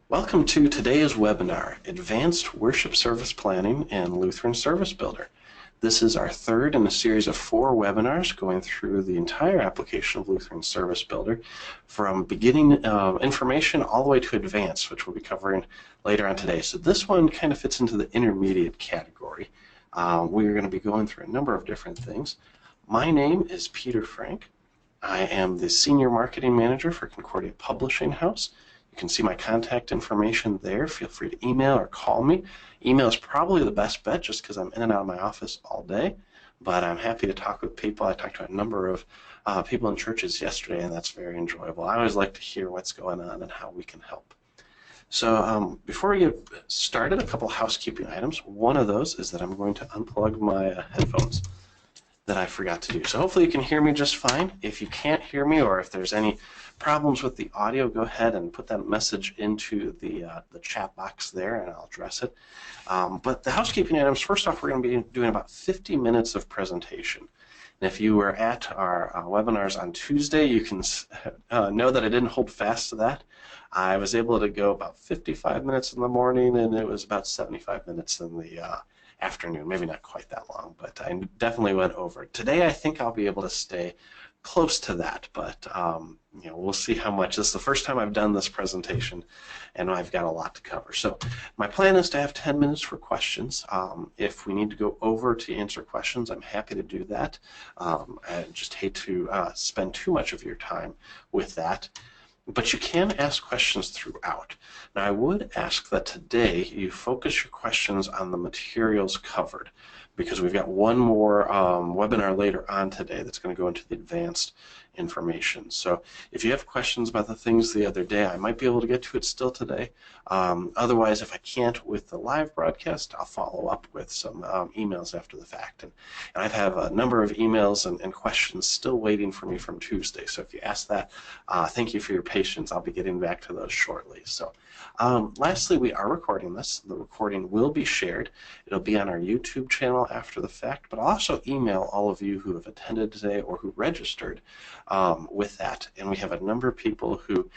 Welcome to today's webinar, Advanced Worship Service Planning and Lutheran Service Builder. This is our third in a series of 4 webinars going through the entire application of Lutheran Service Builder, from beginning information all the way to advanced, which we'll be covering later on today. So this one kind of fits into the intermediate category. We're going to be going through a number of different things. My name is Peter Frank. I am the Senior Marketing Manager for Concordia Publishing House. You can see my contact information there. Feel free to email or call me. Email is probably the best bet just because I'm in and out of my office all day, but I'm happy to talk with people. I talked to a number of people in churches yesterday, and that's very enjoyable. I always like to hear what's going on and how we can help. So before we get started, a couple housekeeping items. One of those is that I'm going to unplug my headphones that I forgot to do. So hopefully you can hear me just fine. If you can't hear me, or if there's any problems with the audio, go ahead and put that message into the chat box there, and I'll address it. But the housekeeping items, first off, we're going to be doing about 50 minutes of presentation. And if you were at our webinars on Tuesday, you can know that I didn't hold fast to that. I was able to go about 55 minutes in the morning, and it was about 75 minutes in the afternoon. Maybe not quite that long, but I definitely went over. Today I think I'll be able to stay close to that, but you know, we'll see how much. This is the first time I've done this presentation, and I've got a lot to cover. So my plan is to have 10 minutes for questions. If we need to go over to answer questions, I'm happy to do that. I just hate to spend too much of your time with that. But you can ask questions throughout. Now, I would ask that today you focus your questions on the materials covered, because we've got one more webinar later on today that's going to go into the advanced information. So if you have questions about the things the other day, I might be able to get to it still today. Otherwise, if I can't with the live broadcast, I'll follow up with some emails after the fact. And I have a number of emails and questions still waiting for me from Tuesday. So if you ask that, thank you for your patience. I'll be getting back to those shortly. So lastly, we are recording this. The recording will be shared. It'll be on our YouTube channel after the fact, but I'll also email all of you who have attended today or who registered with that. And we have a number of people who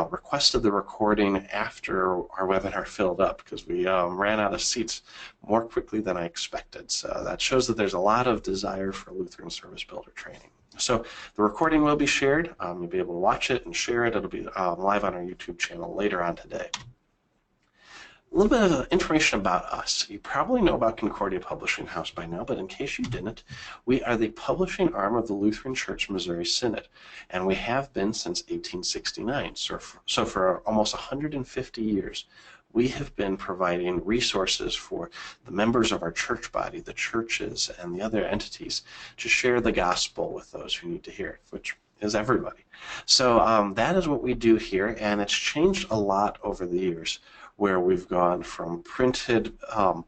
requested the recording after our webinar filled up, because we ran out of seats more quickly than I expected. So that shows that there's a lot of desire for Lutheran Service Builder training. So the recording will be shared. You'll be able to watch it and share it. It'll be live on our YouTube channel later on today. A little bit of information about us. You probably know about Concordia Publishing House by now, but in case you didn't, we are the publishing arm of the Lutheran Church Missouri Synod, and we have been since 1869. So for almost 150 years, we have been providing resources for the members of our church body, the churches, and the other entities to share the gospel with those who need to hear it, which is everybody. So that is what we do here, and it's changed a lot over the years, where we've gone from printed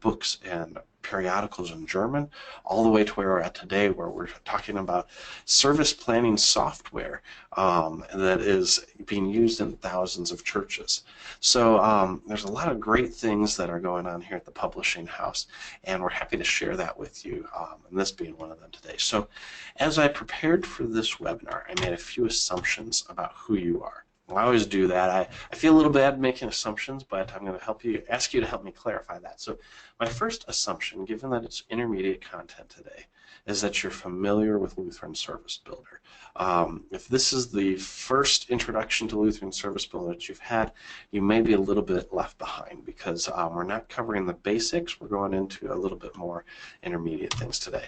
books and periodicals in German all the way to where we're at today, where we're talking about service planning software that is being used in thousands of churches. So there's a lot of great things that are going on here at the Publishing House, and we're happy to share that with you, and this being one of them today. So as I prepared for this webinar, I made a few assumptions about who you are. Well, I always do that. I feel a little bad making assumptions, but I'm going to ask you to help me clarify that. So my first assumption, given that it's intermediate content today, is that you're familiar with Lutheran Service Builder. If this is the first introduction to Lutheran Service Builder that you've had, you may be a little bit left behind, because we're not covering the basics. We're going into a little bit more intermediate things today.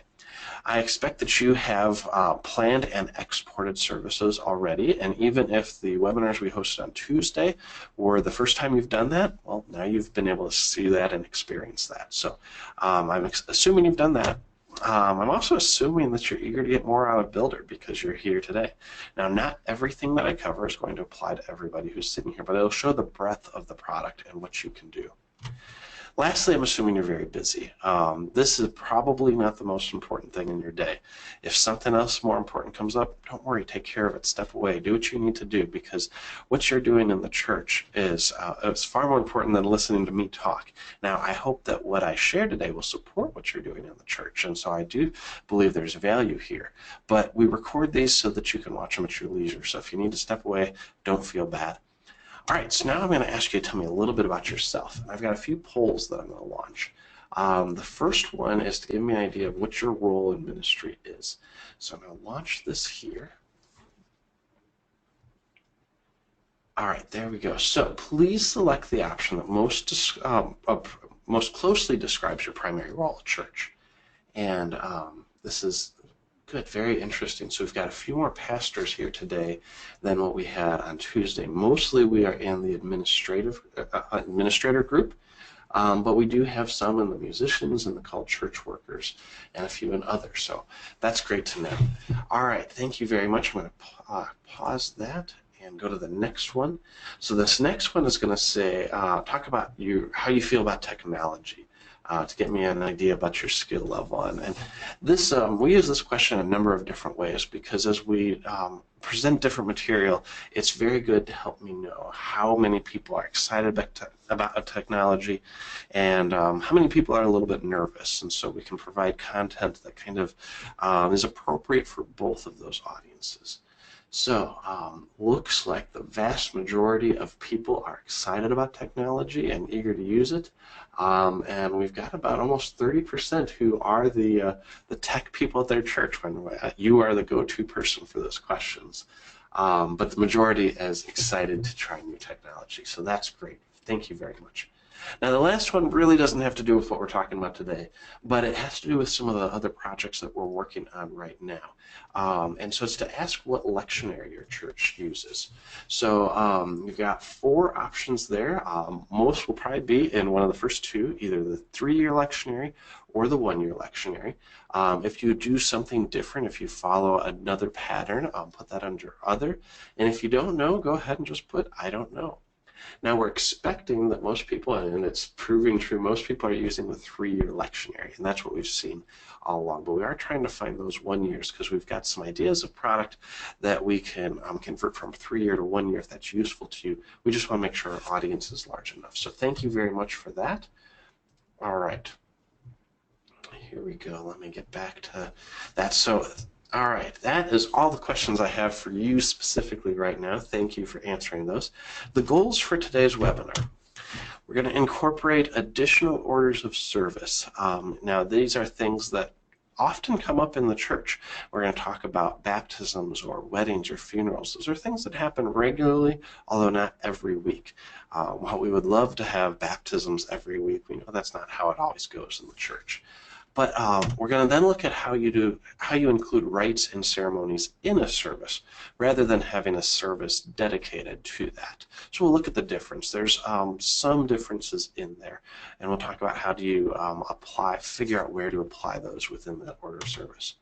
I expect that you have planned and exported services already, and even if the webinars we hosted on Tuesday were the first time you've done that, well, now you've been able to see that and experience that. So I'm assuming you've done that. I'm also assuming that you're eager to get more out of Builder because you're here today. Now, not everything that I cover is going to apply to everybody who's sitting here, but it'll show the breadth of the product and what you can do. Lastly, I'm assuming you're very busy. This is probably not the most important thing in your day. If something else more important comes up, don't worry, take care of it, step away, do what you need to do, because what you're doing in the church is far more important than listening to me talk. Now, I hope that what I share today will support what you're doing in the church, and so I do believe there's value here. But we record these so that you can watch them at your leisure, so if you need to step away, don't feel bad. All right, so now I'm going to ask you to tell me a little bit about yourself. And I've got a few polls that I'm going to launch. The first one is to give me an idea of what your role in ministry is. So I'm going to launch this here. All right, there we go. So please select the option that most closely describes your primary role at church. And this is good, very interesting. So we've got a few more pastors here today than what we had on Tuesday. Mostly we are in the administrator group, but we do have some in the musicians and the called church workers and a few in others. So that's great to know. All right, thank you very much. I'm going to pause that and go to the next one. So this next one is going to say, talk about how you feel about technology. To get me an idea about your skill level. And this, we use this question a number of different ways because as we present different material, it's very good to help me know how many people are excited about technology and how many people are a little bit nervous. And so we can provide content that kind of is appropriate for both of those audiences. So, looks like the vast majority of people are excited about technology and eager to use it. And we've got about almost 30% who are the tech people at their church. When you are the go-to person for those questions. But the majority is excited to try new technology. So that's great. Thank you very much. Now the last one really doesn't have to do with what we're talking about today, but it has to do with some of the other projects that we're working on right now. And so it's to ask what lectionary your church uses. So you've got 4 options there. Most will probably be in one of the first 2, either the 3-year lectionary or the 1-year lectionary. If you do something different, if you follow another pattern, put that under other. And if you don't know, go ahead and just put I don't know. Now we're expecting that most people, and it's proving true, most people are using the 3-year lectionary, and that's what we've seen all along. But we are trying to find those 1 years because we've got some ideas of product that we can convert from 3-year to 1 year if that's useful to you. We just want to make sure our audience is large enough. So thank you very much for that. All right. Here we go. Let me get back to that. So all right, that is all the questions I have for you specifically right now. Thank you for answering those. The goals for today's webinar. We're going to incorporate additional orders of service. Now, these are things that often come up in the church. We're going to talk about baptisms or weddings or funerals. Those are things that happen regularly, although not every week. While we would love to have baptisms every week, we know that's not how it always goes in the church. But we're going to then look at how you include rites and ceremonies in a service rather than having a service dedicated to that. So we'll look at the difference. There's some differences in there, and we'll talk about how do you figure out where to apply those within that order of service.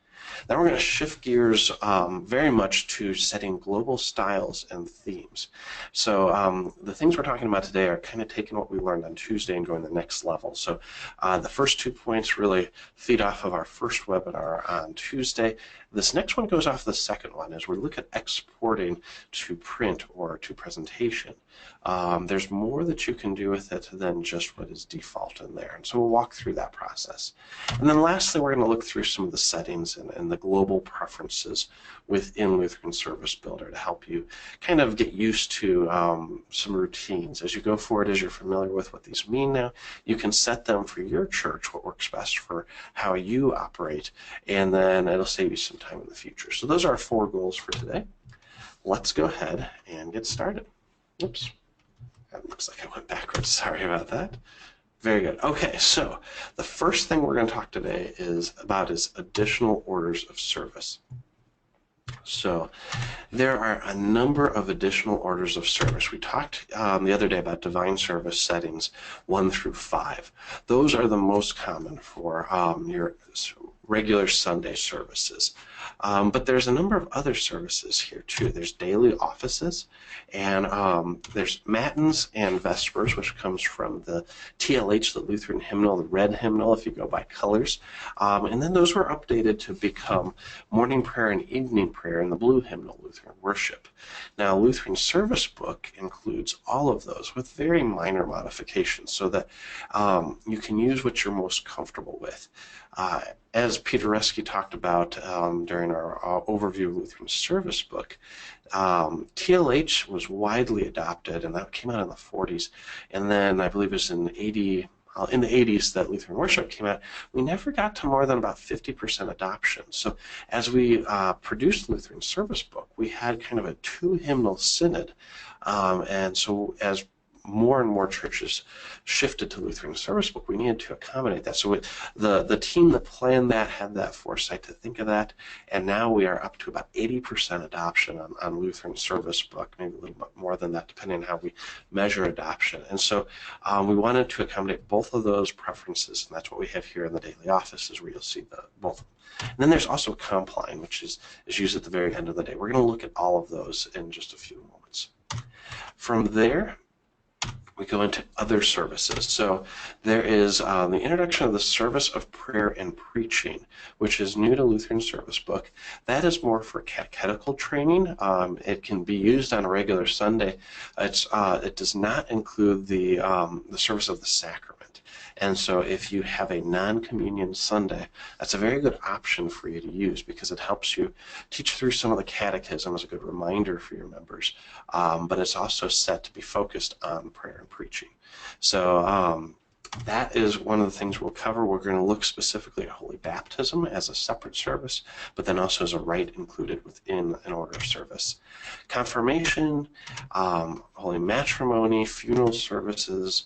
Then we're going to shift gears very much to setting global styles and themes. So the things we're talking about today are kind of taking what we learned on Tuesday and going to the next level. So the first 2 points really feed off of our first webinar on Tuesday. This next one goes off the second one as we look at exporting to print or to presentation. There's more that you can do with it than just what is default in there. And so we'll walk through that process. And then lastly, we're going to look through some of the settings and the global preferences within Lutheran Service Builder to help you kind of get used to some routines. As you go forward, as you're familiar with what these mean now, you can set them for your church, what works best for how you operate, and then it'll save you some time in the future. So those are our 4 goals for today. Let's go ahead and get started. Oops. That looks like I went backwards. Sorry about that. Very good. Okay, so the first thing we're going to talk today is additional orders of service. So there are a number of additional orders of service. We talked the other day about divine service settings 1 through 5. Those are the most common for your regular Sunday services. But there's a number of other services here too. There's daily offices, and there's matins and vespers, which comes from the TLH, the Lutheran hymnal, the red hymnal if you go by colors. And then those were updated to become morning prayer and evening prayer in the blue hymnal, Lutheran worship. Now, Lutheran Service Book includes all of those with very minor modifications so that you can use what you're most comfortable with. As Peter Reski talked about during during our overview of Lutheran Service Book, TLH was widely adopted, and that came out in the 40s. And then I believe it was in the 80s that Lutheran worship came out. We never got to more than about 50% adoption. So as we produced Lutheran Service Book, we had kind of a 2-hymnal synod. And so as more and more churches shifted to Lutheran Service Book, we needed to accommodate that. So the team that planned that had that foresight to think of that, and now we are up to about 80% adoption on Lutheran Service Book, maybe a little bit more than that, depending on how we measure adoption. And so we wanted to accommodate both of those preferences, and that's what we have here in the daily offices, where you'll see both. And then there's also Compline, which is used at the very end of the day. We're going to look at all of those in just a few moments. From there, we go into other services. So there is the introduction of the service of prayer and preaching, which is new to Lutheran Service Book. That is more for catechetical training. It can be used on a regular Sunday. It does not include the service of the sacrament. And so if you have a non-communion Sunday, that's a very good option for you to use, because it helps you teach through some of the catechism as a good reminder for your members. But it's also set to be focused on prayer and preaching. So that is one of the things we'll cover. We're going to look specifically at Holy Baptism as a separate service, but then also as a rite included within an order of service. Confirmation, Holy Matrimony, funeral services,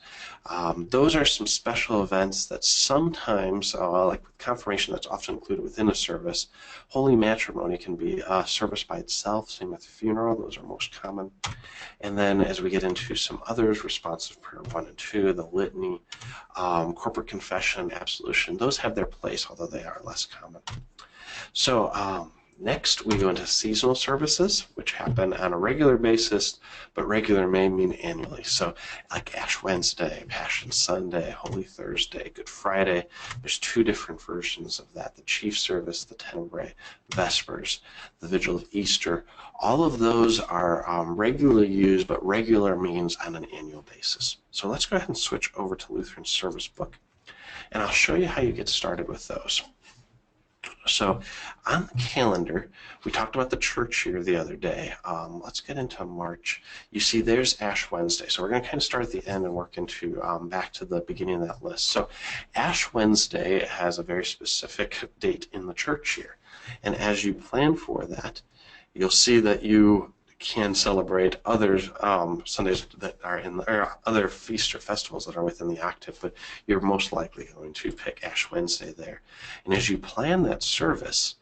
those are some special events that sometimes, like with confirmation, that's often included within a service. Holy Matrimony can be a service by itself, same with funeral, those are most common. And then as we get into some others, responsive prayer 1 and 2, the litany, corporate confession, absolution, those have their place, although they are less common. So next we go into seasonal services, which happen on a regular basis, but regular may mean annually. So like Ash Wednesday, Passion Sunday, Holy Thursday, Good Friday, there's 2 different versions of that, the Chief Service, the Tenebrae, Vespers, the Vigil of Easter. All of those are regularly used, but regular means on an annual basis. So let's go ahead and switch over to Lutheran Service Book, and I'll show you how you get started with those. So on the calendar, we talked about the church year the other day. Let's get into March. You see there's Ash Wednesday. So we're going to kind of start at the end and work into back to the beginning of that list. So Ash Wednesday has a very specific date in the church year. And as you plan for that, you'll see that you can celebrate other Sundays that are in or other feasts or festivals that are within the octave, but you're most likely going to pick Ash Wednesday there. And as you plan that service,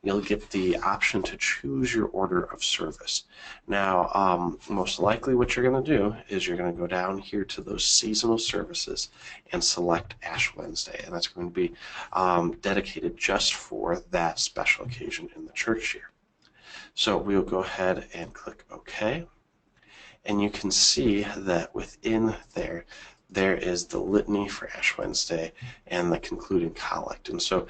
you'll get the option to choose your order of service. Now, most likely what you're going to do is you're going to go down here to those seasonal services and select Ash Wednesday, and that's going to be dedicated just for that special occasion in the church year. So we'll go ahead and click OK, and you can see that within there is the litany for Ash Wednesday and the concluding collect. And so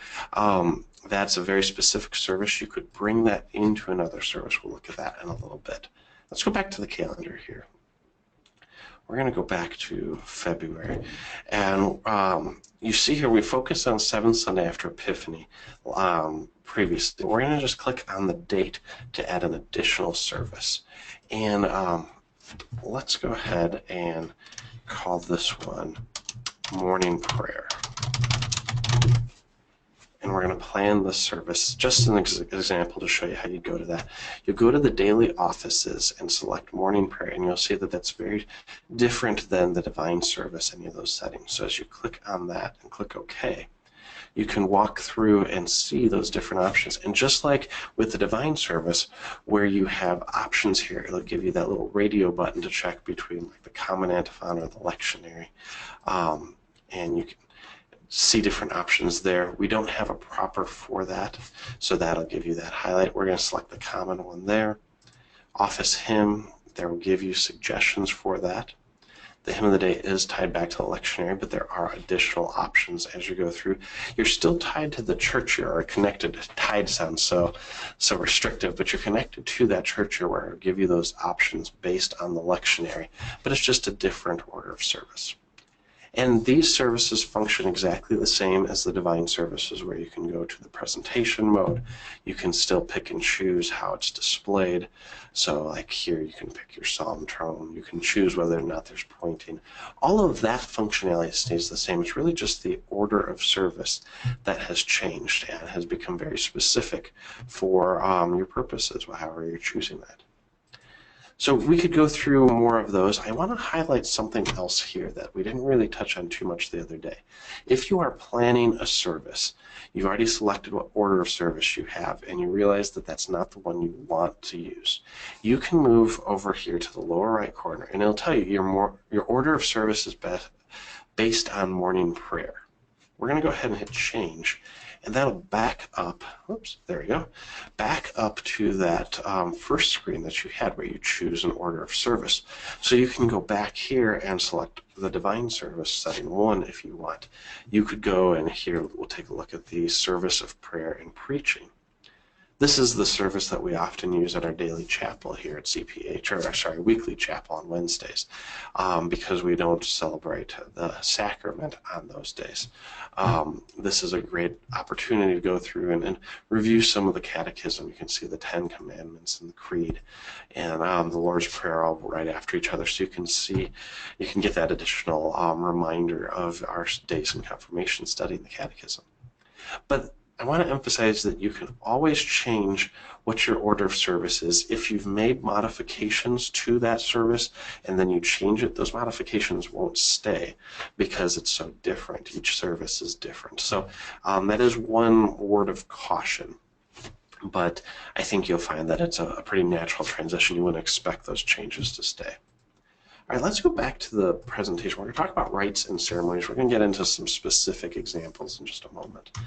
that's a very specific service. You could bring that into another service. We'll look at that in a little bit. Let's go back to the calendar here. We're going to go back to February, and you see here we focus on 7th Sunday after Epiphany previously. We're going to just click on the date to add an additional service, and let's go ahead and call this one Morning Prayer. And we're going to plan the service, just an example to show you how you go to that. You'll go to the daily offices and select morning prayer, and you'll see that that's very different than the divine service, any of those settings. So as you click on that and click OK, you can walk through and see those different options. And just like with the divine service, where you have options here, it'll give you that little radio button to check between like the common antiphon or the lectionary, and you can see different options there. We don't have a proper for that, so that'll give you that highlight. We're going to select the common one there. Office hymn, there will give you suggestions for that. The hymn of the day is tied back to the lectionary, but there are additional options as you go through. You're still tied to the church year, or connected. Tied sounds so restrictive, but you're connected to that church year where it'll give you those options based on the lectionary, but it's just a different order of service. And these services function exactly the same as the divine services, where you can go to the presentation mode. You can still pick and choose how it's displayed. So like here, you can pick your psalm tone. You can choose whether or not there's pointing. All of that functionality stays the same. It's really just the order of service that has changed and has become very specific for your purposes, however you're choosing that. So we could go through more of those. I want to highlight something else here that we didn't really touch on too much the other day. If you are planning a service, you've already selected what order of service you have, and you realize that that's not the one you want to use, you can move over here to the lower right corner, and it'll tell you your order of service is based on morning prayer. We're going to go ahead and hit change, and that'll back up, oops, there we go, back up to that first screen that you had where you choose an order of service. So you can go back here and select the divine service setting 1 if you want. You could go, and here we'll take a look at the service of prayer and preaching. This is the service that we often use at our daily chapel here at CPH, or sorry, weekly chapel on Wednesdays, because we don't celebrate the sacrament on those days. This is a great opportunity to go through and review some of the catechism. You can see the 10 Commandments and the Creed, and the Lord's Prayer all right after each other, so you can get that additional reminder of our days in confirmation studying the catechism. But I want to emphasize that you can always change what your order of service is. If you've made modifications to that service and then you change it, those modifications won't stay because it's so different. Each service is different. So that is one word of caution. But I think you'll find that it's a pretty natural transition. You wouldn't expect those changes to stay. All right, let's go back to the presentation. We're going to talk about rites and ceremonies. We're going to get into some specific examples in just a moment.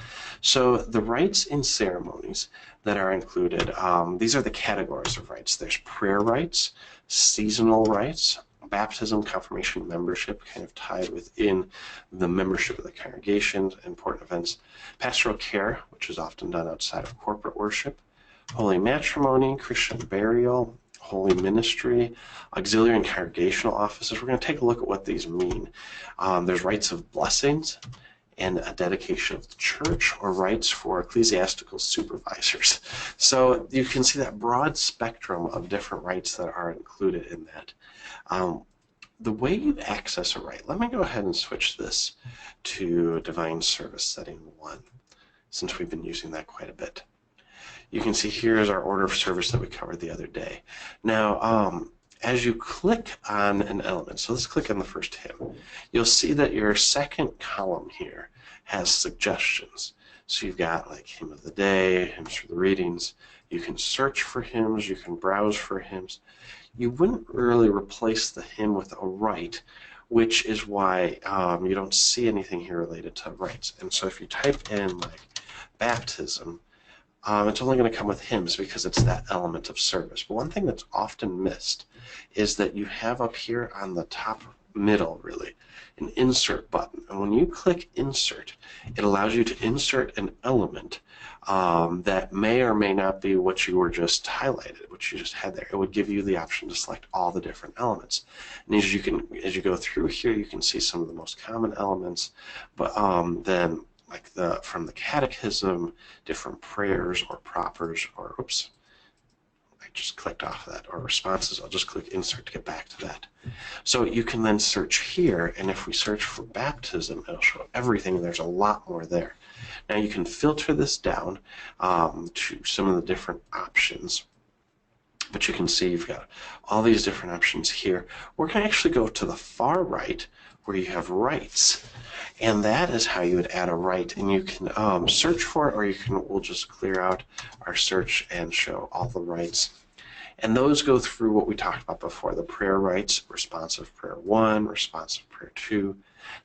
So the rites and ceremonies that are included, these are the categories of rites. There's prayer rites, seasonal rites, baptism, confirmation, membership, kind of tied within the membership of the congregation, important events, pastoral care, which is often done outside of corporate worship, holy matrimony, Christian burial, holy ministry, auxiliary and congregational offices. We're going to take a look at what these mean. There's rites of blessings and a dedication of the church, or rites for ecclesiastical supervisors. So you can see that broad spectrum of different rites that are included in that. The way you access a rite, let me go ahead and switch this to Divine Service Setting 1, since we've been using that quite a bit. You can see here is our order of service that we covered the other day. Now, as you click on an element, so let's click on the first hymn, you'll see that your second column here has suggestions. So you've got like hymn of the day, hymns for the readings. You can search for hymns, you can browse for hymns. You wouldn't really replace the hymn with a rite, which is why you don't see anything here related to rites. And so if you type in like baptism, it's only going to come with hymns because it's that element of service. But one thing that's often missed is that you have up here on the top middle, really, an insert button. And when you click insert, it allows you to insert an element that may or may not be what you were just highlighted, what you just had there. It would give you the option to select all the different elements. And as you go through here, you can see some of the most common elements, but then like from the catechism, different prayers or propers, or oops, I just clicked off that, or responses. I'll just click insert to get back to that. So you can then search here, and if we search for baptism, it'll show everything, and there's a lot more there. Now you can filter this down to some of the different options, but you can see you've got all these different options here. We're going to actually go to the far right where you have rites. And that is how you would add a rite, and you can search for it, or we'll just clear out our search and show all the rites. And those go through what we talked about before, the prayer rites, responsive prayer 1, responsive prayer 2,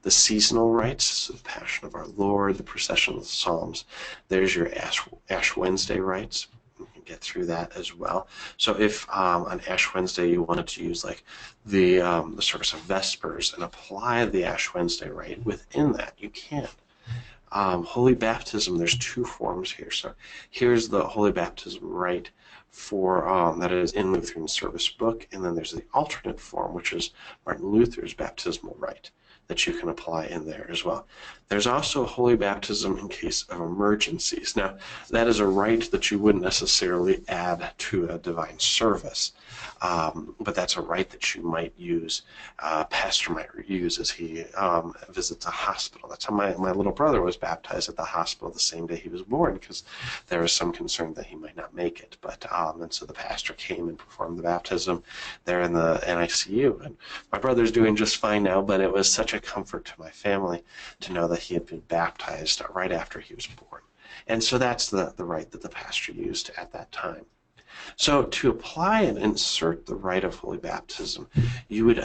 the seasonal rites, so the Passion of our Lord, the procession of the Psalms. There's your Ash Wednesday rites. You can get through that as well. So if on Ash Wednesday you wanted to use like the service of Vespers and apply the Ash Wednesday rite within that, you can. Holy Baptism, there's 2 forms here. So here's the Holy Baptism rite for that is in Lutheran Service Book, and then there's the alternate form, which is Martin Luther's baptismal rite. that you can apply in there as well. There's also holy baptism in case of emergencies. Now, that is a rite that you wouldn't necessarily add to a divine service, but that's a rite that you might use, pastor might use as he visits a hospital. That's how my little brother was baptized at the hospital the same day he was born, because there was some concern that he might not make it. But and so the pastor came and performed the baptism there in the NICU. And my brother's doing just fine now, but it was such a comfort to my family to know that he had been baptized right after he was born. And so that's the rite that the pastor used at that time. So to apply and insert the rite of holy baptism, you would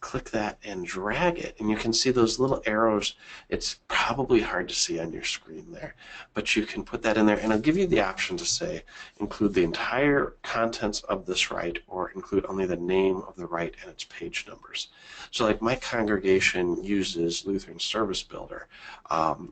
click that and drag it, and you can see those little arrows. It's probably hard to see on your screen there, but you can put that in there, and it'll give you the option to say include the entire contents of this rite or include only the name of the rite and its page numbers. So like my congregation uses Lutheran Service Builder.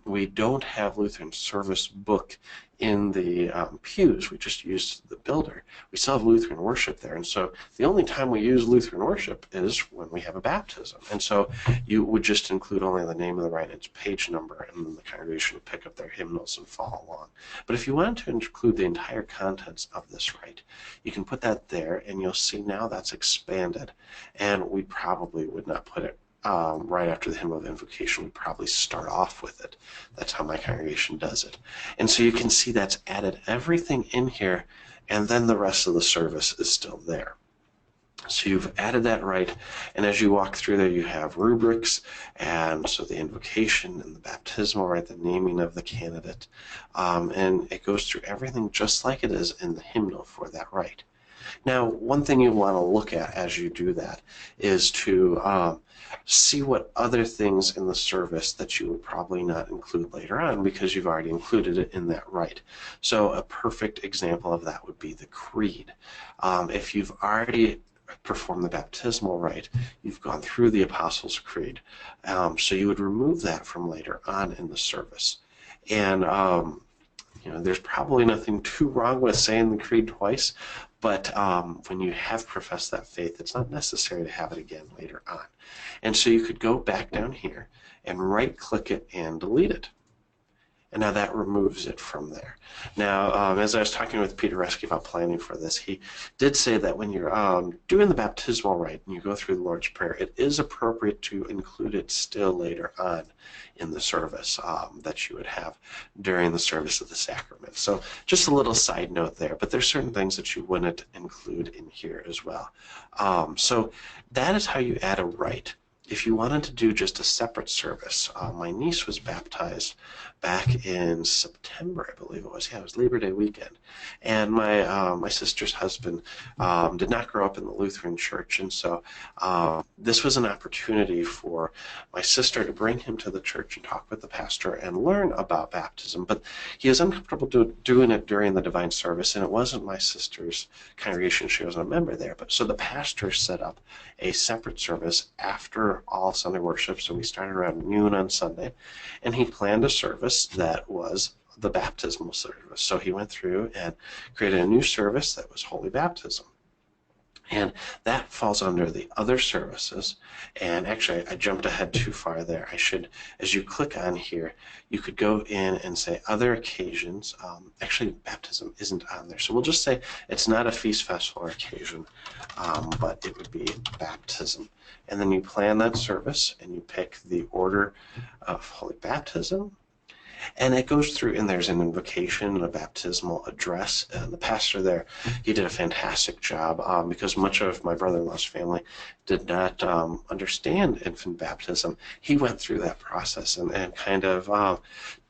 We don't have Lutheran Service Book in the pews. We just use the builder. We still have Lutheran worship there, and so the only time we use Lutheran worship is when we have a baptism. And so you would just include only the name of the rite and its page number, and then the congregation would pick up their hymnals and follow along. But if you want to include the entire contents of this rite, you can put that there, and you'll see now that's expanded. And we probably would not put it right after the hymn of invocation. We probably start off with it. That's how my congregation does it. And so you can see that's added everything in here, and then the rest of the service is still there. So you've added that rite, and as you walk through there, you have rubrics, and so the invocation and the baptismal rite, the naming of the candidate, and it goes through everything just like it is in the hymnal for that rite. Now, one thing you want to look at as you do that is to see what other things in the service that you would probably not include later on because you've already included it in that rite. So a perfect example of that would be the creed. If you've already performed the baptismal rite, you've gone through the Apostles' Creed. So you would remove that from later on in the service. And there's probably nothing too wrong with saying the creed twice, but when you have professed that faith, it's not necessary to have it again later on. And so you could go back down here and right-click it and delete it. And now that removes it from there. Now, as I was talking with Peter Reski about planning for this, he did say that when you're doing the baptismal rite and you go through the Lord's Prayer, it is appropriate to include it still later on in the service that you would have during the service of the sacrament. So just a little side note there, but there's certain things that you wouldn't include in here as well. So that is how you add a rite. If you wanted to do just a separate service, my niece was baptized back in September, I believe it was. Yeah, it was Labor Day weekend. And my sister's husband did not grow up in the Lutheran church, and so this was an opportunity for my sister to bring him to the church and talk with the pastor and learn about baptism. But he was uncomfortable doing it during the divine service, and it wasn't my sister's congregation. She wasn't a member there. But so the pastor set up a separate service after all Sunday worship, so we started around noon on Sunday, and he planned a service that was the baptismal service. So he went through and created a new service that was holy baptism. And that falls under the other services. And actually, I jumped ahead too far there. I should, as you click on here, you could go in and say other occasions. Actually, baptism isn't on there. So we'll just say it's not a feast, festival, or occasion, but it would be baptism. And then you plan that service, and you pick the order of holy baptism. And it goes through, and there's an invocation and a baptismal address. And the pastor there, he did a fantastic job because much of my brother-in-law's family did not understand infant baptism. He went through that process and kind of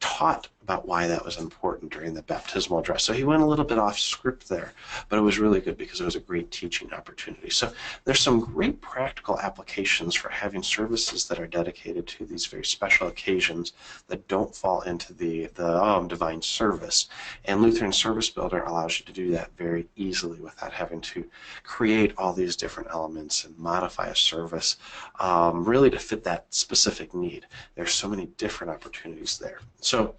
taught about why that was important during the baptismal address. So he went a little bit off script there, but it was really good because it was a great teaching opportunity. So there's some great practical applications for having services that are dedicated to these very special occasions that don't fall into the divine service. And Lutheran Service Builder allows you to do that very easily without having to create all these different elements and modify modify a service really to fit that specific need. There's so many different opportunities there. So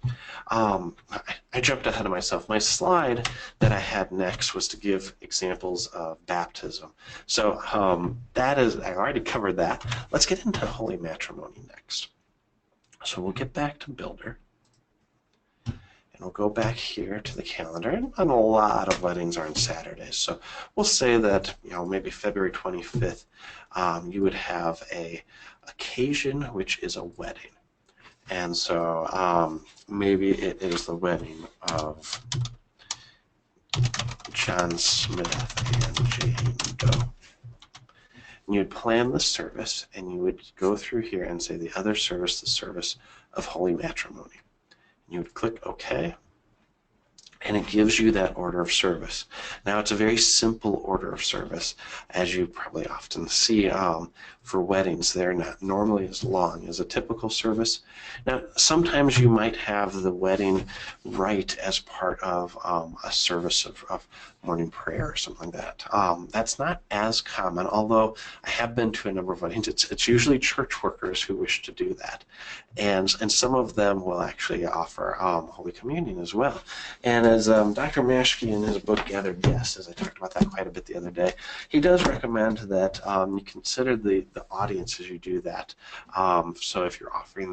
I jumped ahead of myself. My slide that I had next was to give examples of baptism. So that is, I already covered that. Let's get into holy matrimony next. So we'll get back to Builder. And we'll go back here to the calendar, and a lot of weddings are on Saturdays. So we'll say that, maybe February 25th, you would have a occasion which is a wedding. And so maybe it is the wedding of John Smith and Jane Doe. And you'd plan the service, and you would go through here and say the other service, the service of holy matrimony. You would click OK, and it gives you that order of service. Now, it's a very simple order of service, as you probably often see for weddings. They're not normally as long as a typical service. Now, sometimes you might have the wedding rite as part of a service of morning prayer or something like that. That's not as common, although I have been to a number of weddings. It's usually church workers who wish to do that. And some of them will actually offer Holy Communion as well. And as Dr. Maschke in his book Gathered Guests, I talked about that quite a bit the other day, he does recommend that you consider the audience as you do that. So if you're offering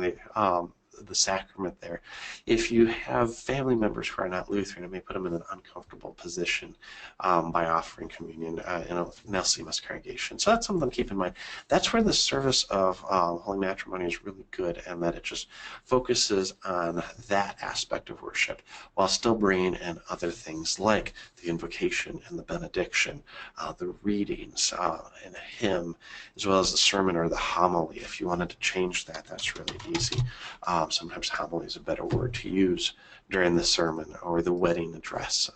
the sacrament there, if you have family members who are not Lutheran, it may put them in an uncomfortable position by offering communion in a LCMS congregation. So that's something to keep in mind. That's where the service of holy matrimony is really good, and that it just focuses on that aspect of worship while still bringing in other things like the invocation and the benediction, the readings and a hymn, as well as the sermon or the homily. If you wanted to change that, that's really easy. Sometimes homily is a better word to use during the sermon or the wedding address.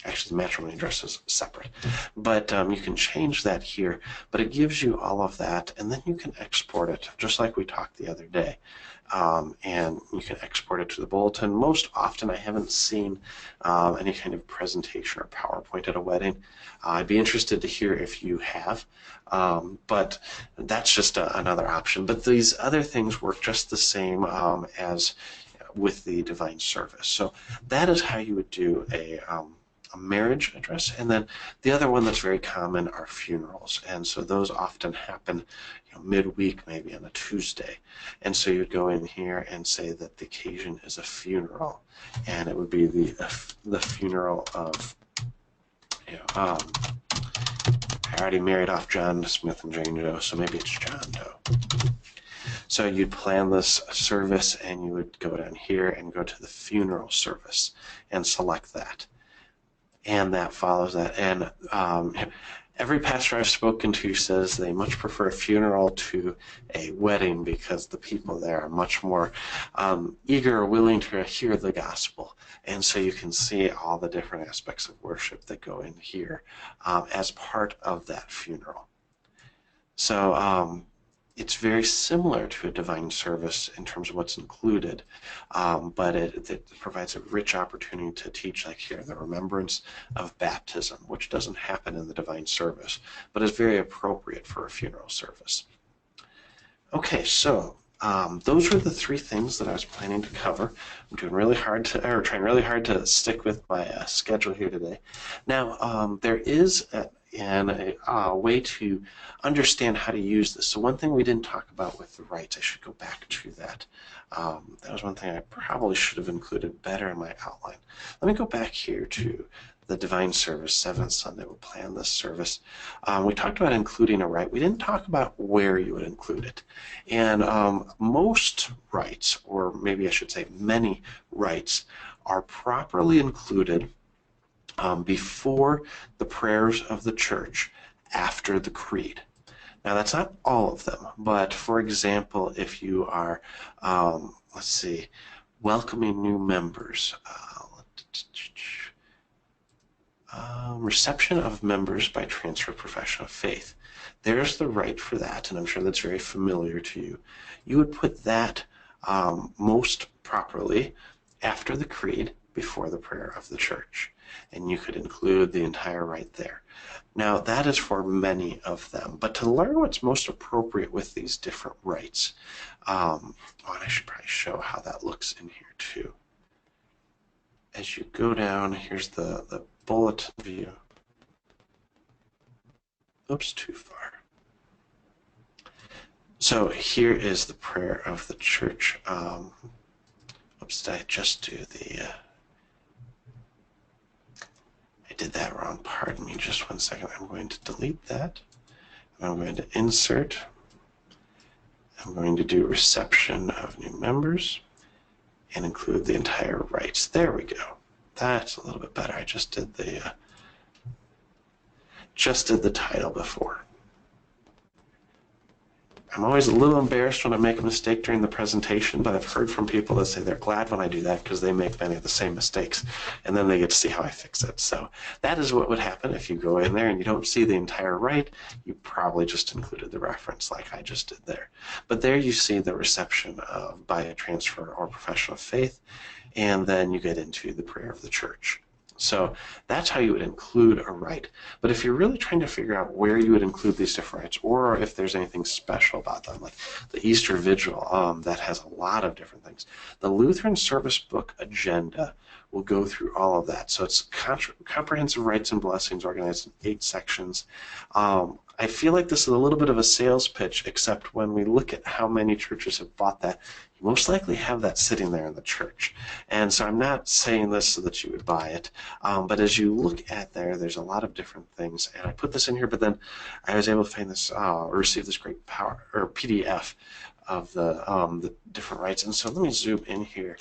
Actually, the matrimony address is separate. But you can change that here. But it gives you all of that, and then you can export it, just like we talked the other day. And you can export it to the bulletin. Most often, I haven't seen any kind of presentation or PowerPoint at a wedding. I'd be interested to hear if you have, but that's just another option. But these other things work just the same as with the divine service. So that is how you would do a marriage address. And then the other one that's very common are funerals. And so those often happen midweek, maybe on a Tuesday. And so you'd go in here and say that the occasion is a funeral. And it would be the funeral of, I already married off John Smith and Jane Doe, so maybe it's John Doe. So you'd plan this service, and you would go down here and go to the funeral service and select that. And that follows that. And every pastor I've spoken to says they much prefer a funeral to a wedding because the people there are much more eager or willing to hear the gospel. And so you can see all the different aspects of worship that go in here as part of that funeral. So it's very similar to a divine service in terms of what's included, but it provides a rich opportunity to teach, like here, the remembrance of baptism, which doesn't happen in the divine service, but is very appropriate for a funeral service. Okay, so those were the three things that I was planning to cover. I'm trying really hard to stick with my schedule here today. Now, there is a way to understand how to use this. So one thing we didn't talk about with the rites, I should go back to that. That was one thing I probably should have included better in my outline. Let me go back here to the divine service, 7th Sunday. We'll plan this service. We talked about including a rite. We didn't talk about where you would include it. And most rites, or maybe I should say many rites, are properly included before the prayers of the church, after the creed. Now, that's not all of them, but for example, if you are, let's see, welcoming new members, reception of members by transfer of profession of faith. There's the rite for that, and I'm sure that's very familiar to you. You would put that most properly after the creed, before the prayer of the church. and you could include the entire rite there. Now, that is for many of them, but to learn what's most appropriate with these different rites, and I should probably show how that looks in here too. As you go down, here's the bulletin view. Oops, too far. So here is the prayer of the church. Oops, did I just do the... I did that wrong. Pardon me just one second. I'm going to delete that. I'm going to insert. I'm going to do reception of new members and include the entire rites. There we go. That's a little bit better. I just did the title before. I'm always a little embarrassed when I make a mistake during the presentation, but I've heard from people that say they're glad when I do that because they make many of the same mistakes, and then they get to see how I fix it. So that is what would happen if you go in there and you don't see the entire rite. You probably just included the reference like I just did there. But there you see the reception by a transfer or profession of faith, and then you get into the prayer of the church. So that's how you would include a rite. But if you're really trying to figure out where you would include these different rites, or if there's anything special about them, like the Easter Vigil, that has a lot of different things. The Lutheran Service Book agenda will go through all of that. So it's comprehensive rites and blessings organized in 8 sections. I feel like this is a little bit of a sales pitch, except when we look at how many churches have bought that, you most likely have that sitting there in the church. And so I'm not saying this so that you would buy it, but as you look at there's a lot of different things. And I put this in here, but then I was able to find this, or receive this great PDF of the different rites. And so let me zoom in here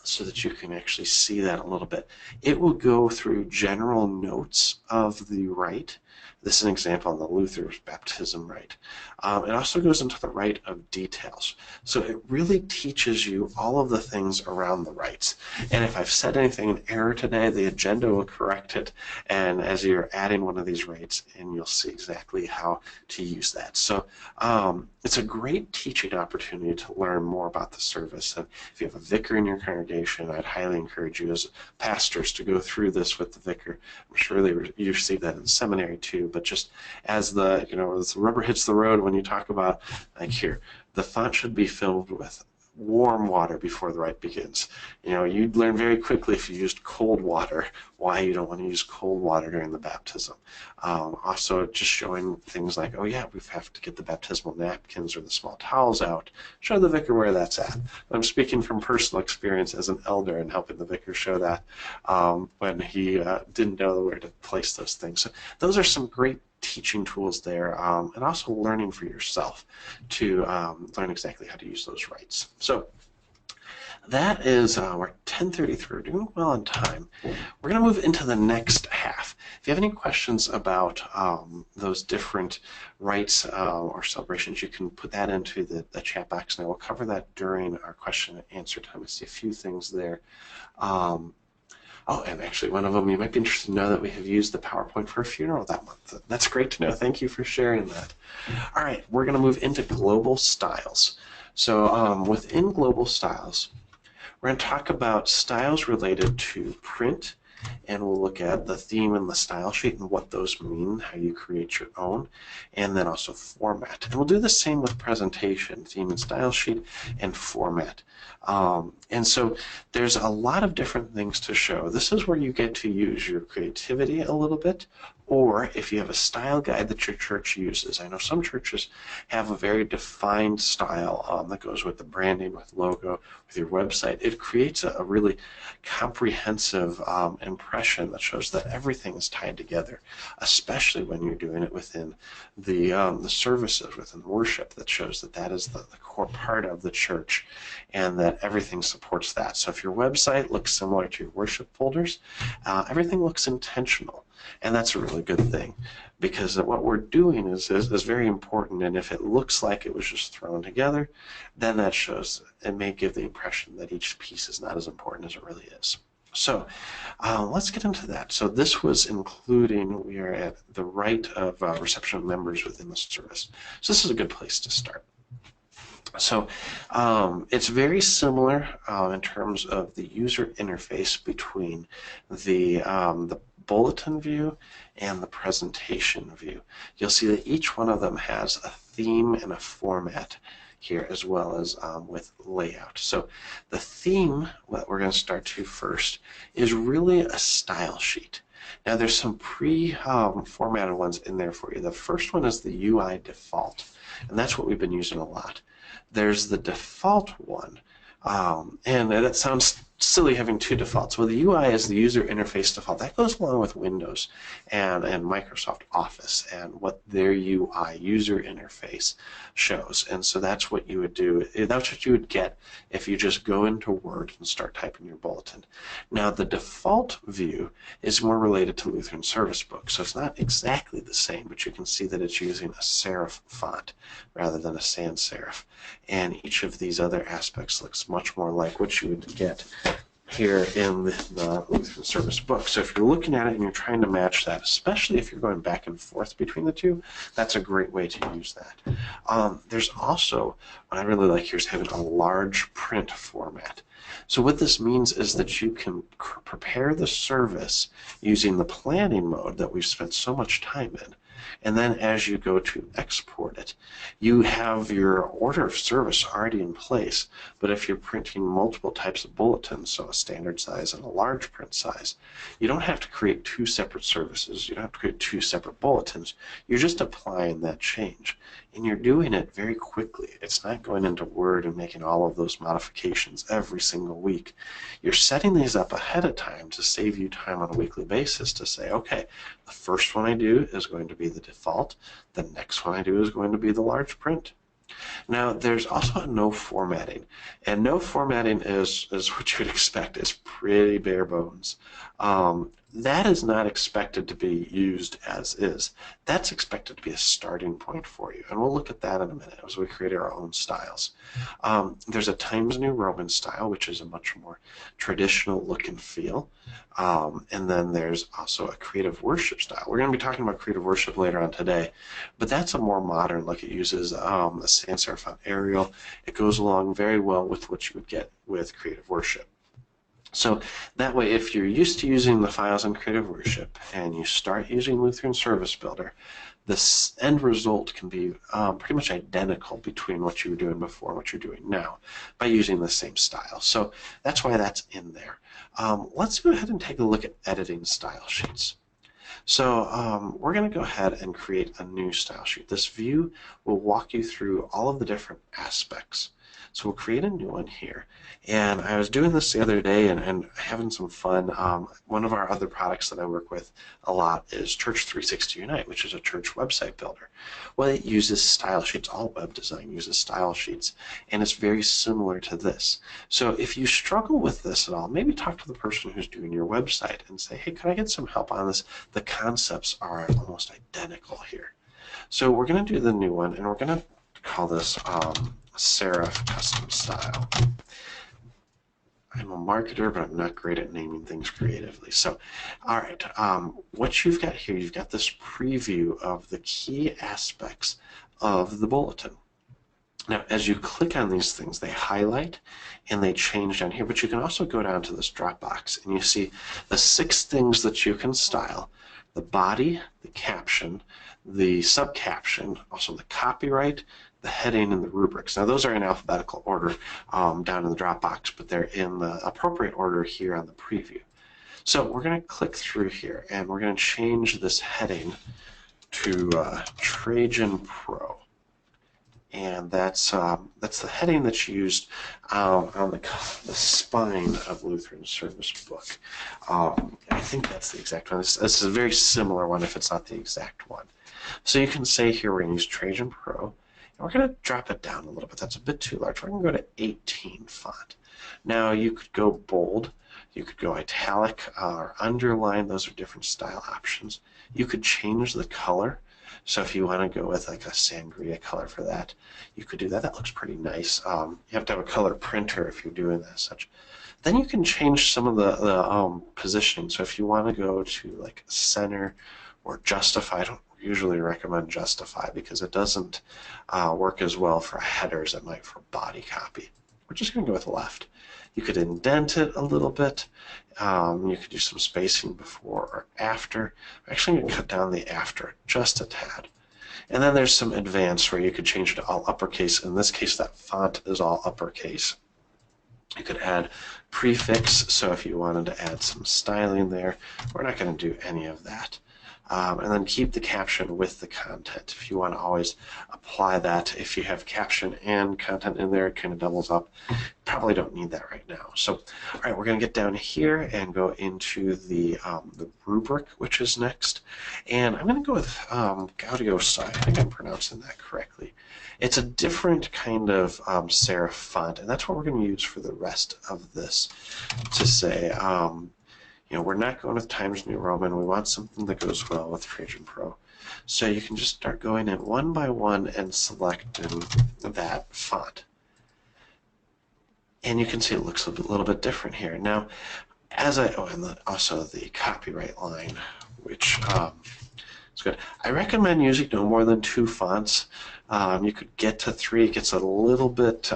so that you can actually see that a little bit. It will go through general notes of the rite. This is an example on the Luther's baptism rite. It also goes into the rite of details. So it really teaches you all of the things around the rites. And if I've said anything in error today, the agenda will correct it. And as you're adding one of these rites, and you'll see exactly how to use that. So it's a great teaching opportunity to learn more about the service. And if you have a vicar in your congregation, I'd highly encourage you as pastors to go through this with the vicar. I'm sure you received that in seminary too, but just as the rubber hits the road when you talk about, like here, the font should be filled with warm water before the rite begins. You'd learn very quickly if you used cold water why you don't want to use cold water during the baptism. Also, just showing things like, oh yeah, we have to get the baptismal napkins or the small towels out. Show the vicar where that's at. I'm speaking from personal experience as an elder and helping the vicar show that when he didn't know where to place those things. So those are some great teaching tools there, and also learning for yourself to learn exactly how to use those rites. So that is, we're 10:33, we're doing well on time. We're going to move into the next half. If you have any questions about those different rites or celebrations, you can put that into the chat box, and I will cover that during our question and answer time. I see a few things there. Oh, and actually one of them, you might be interested to know that we have used the PowerPoint for a funeral that month. That's great to know. Thank you for sharing that. All right, we're going to move into global styles. So within global styles, we're going to talk about styles related to print, and we'll look at the theme and the style sheet and what those mean, how you create your own, and then also format. And we'll do the same with presentation, theme and style sheet, and format. And so there's a lot of different things to show. This is where you get to use your creativity a little bit, or if you have a style guide that your church uses. I know some churches have a very defined style that goes with the branding, with logo, with your website. It creates a really comprehensive impression that shows that everything is tied together, especially when you're doing it within the services, within worship, that shows that that is the core part of the church and that everything supports that. So if your website looks similar to your worship folders, everything looks intentional. And that's a really good thing, because what we're doing is very important, and if it looks like it was just thrown together, then that shows, it may give the impression that each piece is not as important as it really is. So let's get into that. So this was including, we are at the rite of reception of members within the service. So this is a good place to start. So it's very similar in terms of the user interface between the bulletin view and the presentation view. You'll see that each one of them has a theme and a format here, as well as with layout. So the theme that we're going to start to first is really a style sheet. Now there's some pre-formatted ones in there for you. The first one is the UI default, and that's what we've been using a lot. There's the default one, and that sounds silly having two defaults. Well, the UI is the user interface default. That goes along with Windows and Microsoft Office and what their UI, user interface, shows. And so that's what you would do. That's what you would get if you just go into Word and start typing your bulletin. Now, the default view is more related to Lutheran Service Book, so it's not exactly the same, but you can see that it's using a serif font rather than a sans serif. And each of these other aspects looks much more like what you would get here in the Lutheran Service Book. So if you're looking at it and you're trying to match that, especially if you're going back and forth between the two, that's a great way to use that. There's also, what I really like here is having a large print format. So what this means is that you can prepare the service using the planning mode that we've spent so much time in. And then as you go to export it, you have your order of service already in place. But if you're printing multiple types of bulletins, so a standard size and a large print size, you don't have to create two separate services. You don't have to create two separate bulletins. You're just applying that change. And you're doing it very quickly. It's not going into Word and making all of those modifications every single week. You're setting these up ahead of time to save you time on a weekly basis to say, okay, the first one I do is going to be the default. The next one I do is going to be the large print. Now, there's also no formatting, and no formatting is what you would expect. It's pretty bare bones. That is not expected to be used as is. That's expected to be a starting point for you, and we'll look at that in a minute as we create our own styles. There's a Times New Roman style, which is a much more traditional look and feel, and then there's also a creative worship style. We're going to be talking about creative worship later on today, but that's a more modern look. It uses a sans serif font Arial. It goes along very well with what you would get with creative worship. So that way, if you're used to using the files in Creative Worship and you start using Lutheran Service Builder, the end result can be pretty much identical between what you were doing before and what you're doing now by using the same style. So that's why that's in there. Let's go ahead and take a look at editing style sheets. So we're going to go ahead and create a new style sheet. This view will walk you through all of the different aspects. So we'll create a new one here. And I was doing this the other day and having some fun. One of our other products that I work with a lot is Church 360 Unite, which is a church website builder. Well, it uses style sheets. All web design uses style sheets. And it's very similar to this. So if you struggle with this at all, maybe talk to the person who's doing your website and say, hey, can I get some help on this? The concepts are almost identical here. So we're going to do the new one, and we're going to call this serif custom style. I'm a marketer, but I'm not great at naming things creatively. So, all right, what you've got here, you've got this preview of the key aspects of the bulletin. Now, as you click on these things, they highlight and they change down here, but you can also go down to this drop box and you see the 6 things that you can style: the body, the caption, the subcaption, also the copyright, the heading, and the rubrics. Now those are in alphabetical order down in the drop box, but they're in the appropriate order here on the preview. So we're going to click through here and we're going to change this heading to Trajan Pro. And that's the heading that's used on the spine of Lutheran Service Book. I think that's the exact one. This is a very similar one if it's not the exact one. So you can say here we're going to use Trajan Pro. And we're going to drop it down a little bit. That's a bit too large. We're going to go to 18 font. Now you could go bold. You could go italic or underline. Those are different style options. You could change the color. So if you want to go with like a sangria color for that, you could do that. That looks pretty nice. You have to have a color printer if you're doing that such. Then you can change some of the positioning. So if you want to go to like center or justify, I don't usually recommend Justify because it doesn't work as well for headers as it might for body copy. We're just going to go with left. You could indent it a little bit. You could do some spacing before or after. I'm actually going to cut down the after just a tad. And then there's some advanced where you could change it to all uppercase. In this case, that font is all uppercase. You could add prefix, so if you wanted to add some styling there, we're not going to do any of that. And then keep the caption with the content. If you want to always apply that, if you have caption and content in there, it kind of doubles up. Probably don't need that right now. So, all right, we're going to get down here and go into the rubric, which is next. And I'm going to go with Gaudio. I think I'm pronouncing that correctly. It's a different kind of serif font, and that's what we're going to use for the rest of this to say, you know, we're not going with Times New Roman. We want something that goes well with Trajan Pro. So you can just start going in one by one and selecting that font. And you can see it looks a little bit different here. Now, as I, and also the copyright line, which is good. I recommend using no more than 2 fonts. You could get to 3. It gets a little bit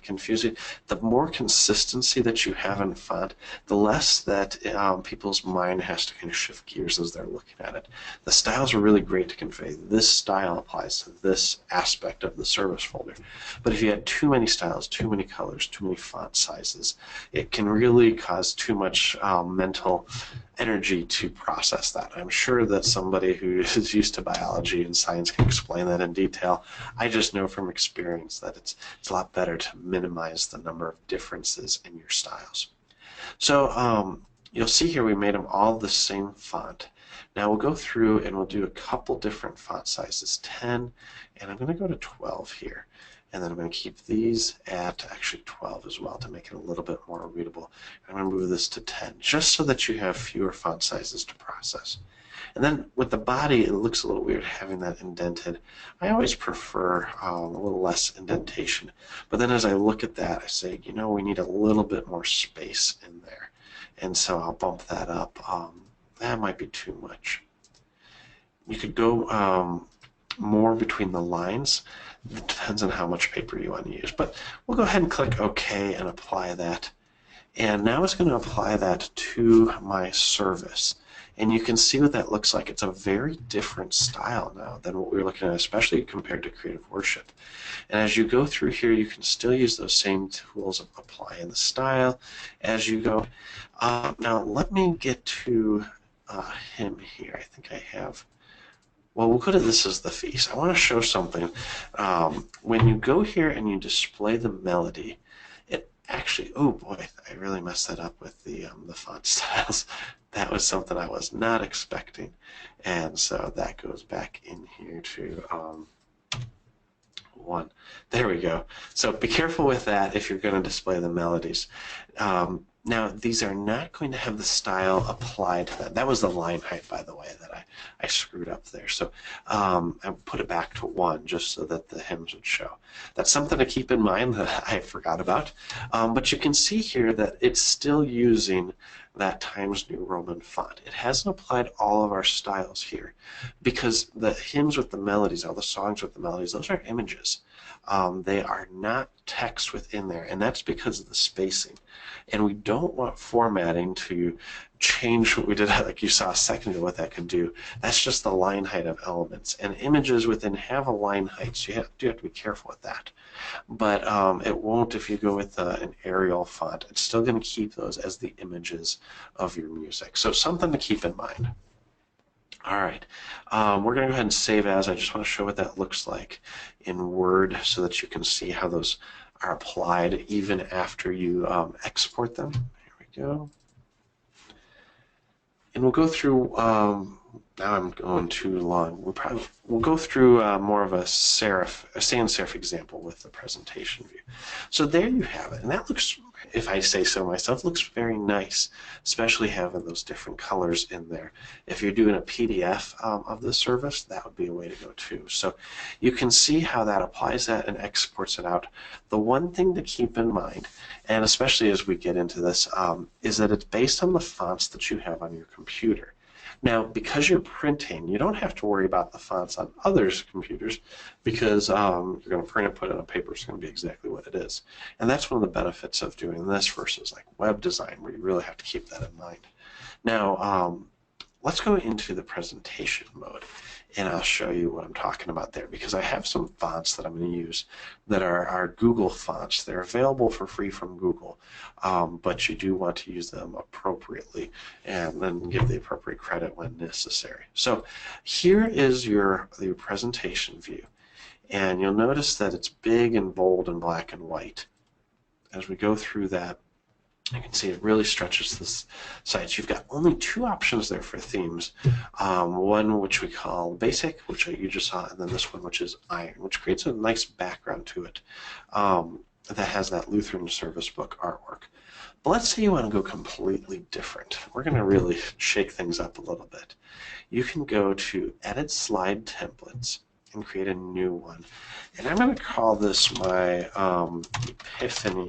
confusing. The more consistency that you have in font, the less that people's mind has to kind of shift gears as they're looking at it. The styles are really great to convey. This style applies to this aspect of the service folder. But if you had too many styles, too many colors, too many font sizes, it can really cause too much mental energy to process that. I'm sure that somebody who is used to biology and science can explain that in detail. I just know from experience that it's a lot better to minimize the number of differences in your styles. So you'll see here we made them all the same font. Now we'll go through and we'll do a couple different font sizes, 10, and I'm going to go to 12 here. And then I'm going to keep these at actually 12 as well to make it a little bit more readable. I'm going to move this to 10 just so that you have fewer font sizes to process. And then with the body, it looks a little weird having that indented. I always prefer a little less indentation. But then as I look at that, I say, you know, we need a little bit more space in there. And so I'll bump that up. That might be too much. You could go more between the lines. It depends on how much paper you want to use. But we'll go ahead and click OK and apply that. And now it's going to apply that to my service. And you can see what that looks like. It's a very different style now than what we were looking at, especially compared to creative worship. And as you go through here, you can still use those same tools of applying the style as you go. Now let me get to him here. I think I have. Well, we'll go to this as the feast. I want to show something. When you go here and you display the melody, it actually, oh boy, I really messed that up with the font styles. That was something I was not expecting. And so that goes back in here to 1. There we go. So be careful with that if you're going to display the melodies. Now, these are not going to have the style applied to that. That was the line height, by the way, that I screwed up there. So I put it back to 1 just so that the hymns would show. That's something to keep in mind that I forgot about. But you can see here that it's still using that Times New Roman font. It hasn't applied all of our styles here because the hymns with the melodies, all the songs with the melodies, those are images. They are not text within there, and that's because of the spacing. And we don't want formatting to change what we did, like you saw a second ago, what that could do. That's just the line height of elements. And images within have a line height, so you do have to be careful with that. But it won't if you go with an Arial font. It's still going to keep those as the images of your music. So something to keep in mind. All right, we're going to go ahead and save as. I just want to show what that looks like in Word so that you can see how those are applied even after you export them. Here we go. And we'll go through, now I'm going too long. We'll go through more of a sans serif example with the presentation view. So there you have it. And that looks, if I say so myself, looks very nice, especially having those different colors in there. If you're doing a PDF of the service, that would be a way to go too. So you can see how that applies that and exports it out. The one thing to keep in mind, and especially as we get into this, is that it's based on the fonts that you have on your computer. Now, because you're printing, you don't have to worry about the fonts on others' computers because you're going to print it, put it on paper, it's going to be exactly what it is. And that's one of the benefits of doing this versus like web design, where you really have to keep that in mind. Now, let's go into the presentation mode, and I'll show you what I'm talking about there, because I have some fonts that I'm going to use that are Google fonts. They're available for free from Google, but you do want to use them appropriately and then give the appropriate credit when necessary. So here is your presentation view, and you'll notice that it's big and bold and black and white. As we go through that, you can see it really stretches this site. You've got only two options there for themes. One which we call basic, which you just saw, and then this one which is iron, which creates a nice background to it that has that Lutheran Service Book artwork. But let's say you want to go completely different. We're going to really shake things up a little bit. You can go to Edit Slide Templates and create a new one. And I'm going to call this my Epiphany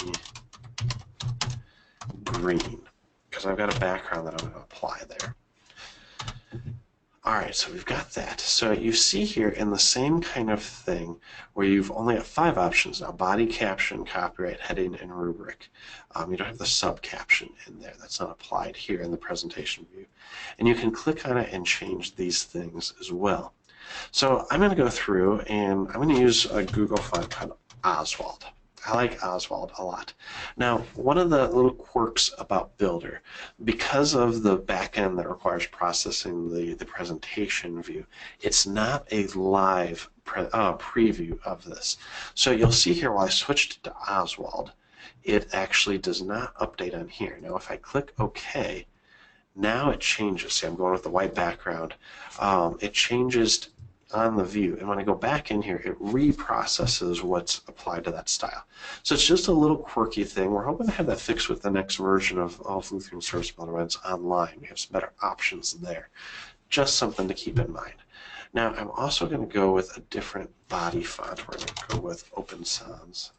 green, because I've got a background that I'm going to apply there. Alright, so we've got that. So you see here in the same kind of thing where you've only got 5 options now: body, caption, copyright, heading, and rubric. You don't have the sub-caption in there. That's not applied here in the presentation view. And you can click on it and change these things as well. So I'm going to go through and I'm going to use a Google font called Oswald. I like Oswald a lot. Now, one of the little quirks about Builder, because of the backend that requires processing the presentation view, it's not a live preview of this. So you'll see here while I switched to Oswald, it actually does not update on here. Now, if I click OK, now it changes. See, I'm going with the white background. It changes on the view, and when I go back in here, it reprocesses what's applied to that style. So it's just a little quirky thing. We're hoping to have that fixed with the next version of Lutheran Service Builder when it's online. We have some better options there. Just something to keep in mind. Now, I'm also going to go with a different body font. We're going to go with Open Sans,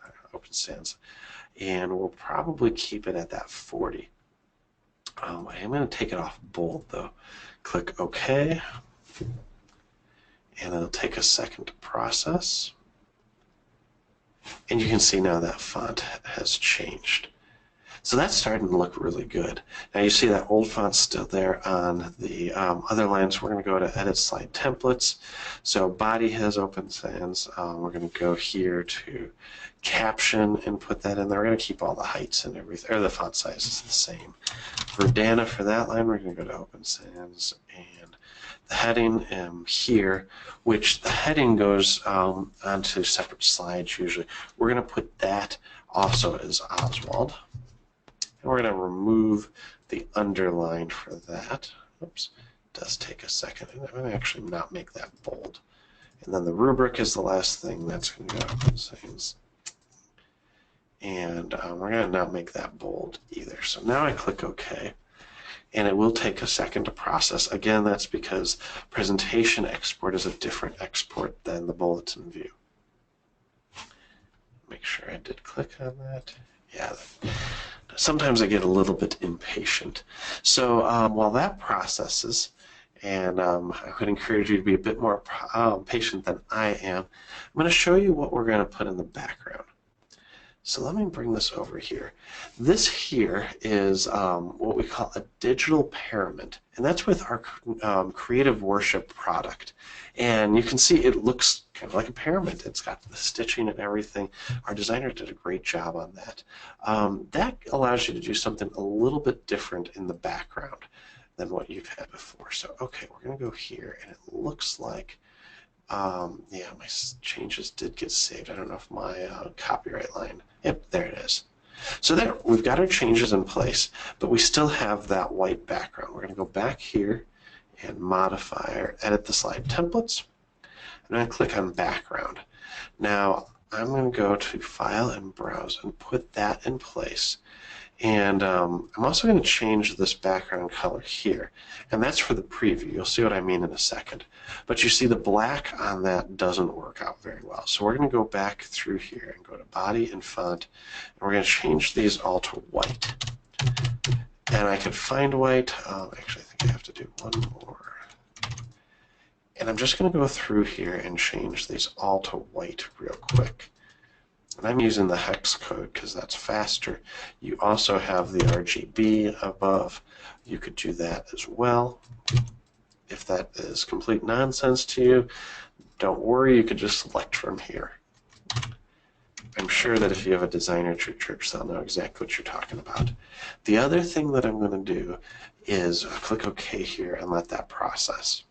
and we'll probably keep it at that 40. I am going to take it off bold, though. Click OK. And it'll take a second to process. And you can see now that font has changed. So that's starting to look really good. Now you see that old font's still there on the other lines. We're going to go to Edit Slide Templates. So body has Open Sans. We're going to go here to caption and put that in there. We're going to keep all the heights and everything, or the font size is the same. Verdana for that line, we're going to go to Open Sans, and the heading here, which the heading goes onto separate slides usually. We're going to put that also as Oswald. And we're going to remove the underline for that. Oops, it does take a second. I'm going to actually not make that bold. And then the rubric is the last thing. That's going to go Open Sans. And we're going to not make that bold either. So now I click OK. And it will take a second to process. Again, that's because presentation export is a different export than the bulletin view. Make sure I did click on that. Yeah, sometimes I get a little bit impatient. So while that processes, and I would encourage you to be a bit more patient than I am, I'm going to show you what we're going to put in the background. So let me bring this over here. This here is what we call a digital parament, and that's with our creative worship product. And you can see it looks kind of like a parament. It's got the stitching and everything. Our designer did a great job on that. That allows you to do something a little bit different in the background than what you've had before. So, okay, we're going to go here, and it looks like yeah, my changes did get saved. I don't know if my copyright line, yep, there it is. So there, we've got our changes in place, but we still have that white background. We're going to go back here and modify or edit the slide templates. I'm going to click on background. Now, I'm going to go to File and Browse and put that in place. And I'm also going to change this background color here, and that's for the preview. You'll see what I mean in a second. But you see the black on that doesn't work out very well. So we're going to go back through here and go to Body and Font, and we're going to change these all to white. And I can find white. Actually, I think I have to do one more. And I'm just going to go through here and change these all to white real quick. And I'm using the hex code because that's faster. You also have the RGB above. You could do that as well. If that is complete nonsense to you, don't worry, you could just select from here. I'm sure that if you have a designer at your church, they'll know exactly what you're talking about. The other thing that I'm going to do is click OK here and let that process.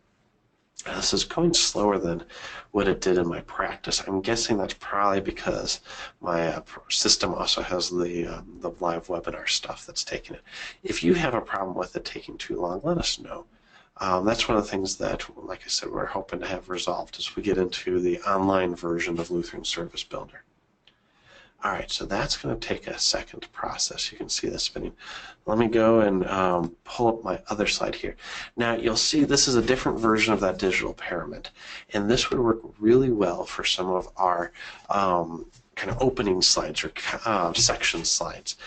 Now, this is going slower than what it did in my practice. I'm guessing that's probably because my system also has the live webinar stuff that's taking it. If you have a problem with it taking too long, let us know. That's one of the things that, like I said, we're hoping to have resolved as we get into the online version of Lutheran Service Builder. All right, so that's going to take a second to process. You can see this spinning. Let me go and pull up my other slide here. Now, you'll see this is a different version of that digital pyramid, and this would work really well for some of our kind of opening slides or section slides.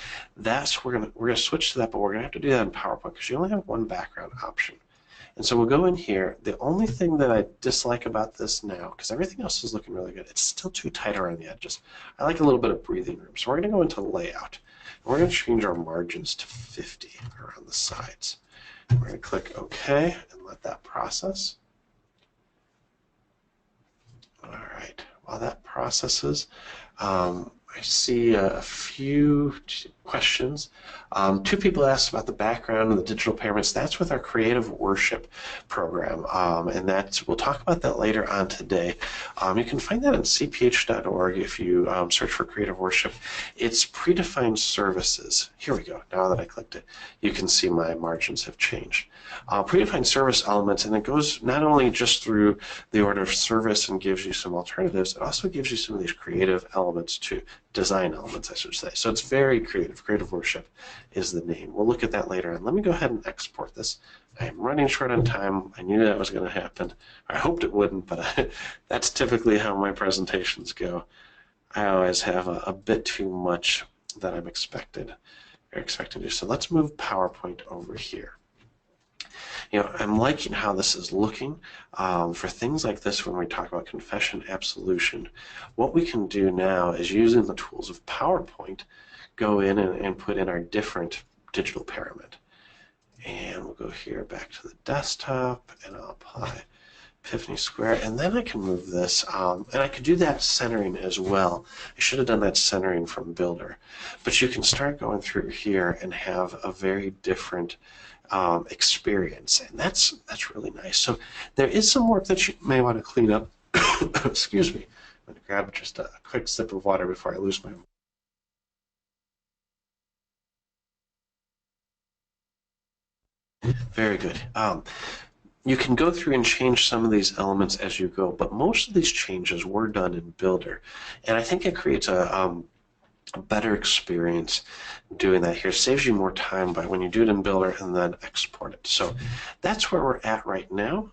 We're gonna switch to that, but we're gonna have to do that in PowerPoint because you only have one background option. And so we'll go in here. The only thing that I dislike about this now, because everything else is looking really good, it's still too tight around the edges. I like a little bit of breathing room. So we're going to go into layout. And we're going to change our margins to 50 around the sides. We're going to click OK and let that process. All right. While that processes, I see a few questions. Two people asked about the background and the digital pyramids. That's with our creative worship program, and we'll talk about that later on today. You can find that on cph.org if you search for creative worship. It's predefined services. Here we go. Now that I clicked it, you can see my margins have changed. Predefined service elements, and it goes not only just through the order of service and gives you some alternatives, it also gives you some of these creative elements too. Design elements, I should say. So it's very creative. Creative worship is the name. We'll look at that later on. Let me go ahead and export this. I am running short on time. I knew that was going to happen. I hoped it wouldn't, but that's typically how my presentations go. I always have a bit too much that I'm expecting to do. So let's move PowerPoint over here. You know, I'm liking how this is looking. For things like this, when we talk about confession, absolution, what we can do now is using the tools of PowerPoint, go in and put in our different digital pyramid. And we'll go here back to the desktop, and I'll apply Epiphany Square, and then I can move this, and I could do that centering as well. I should have done that centering from Builder. But you can start going through here and have a very different experience, and that's really nice. So there is some work that you may want to clean up. Excuse me. I'm going to grab just a quick sip of water before I lose my. Very good. You can go through and change some of these elements as you go, but most of these changes were done in Builder, and I think it creates a better experience doing that here. It saves you more time by when you do it in Builder and then export it. So that's where we're at right now.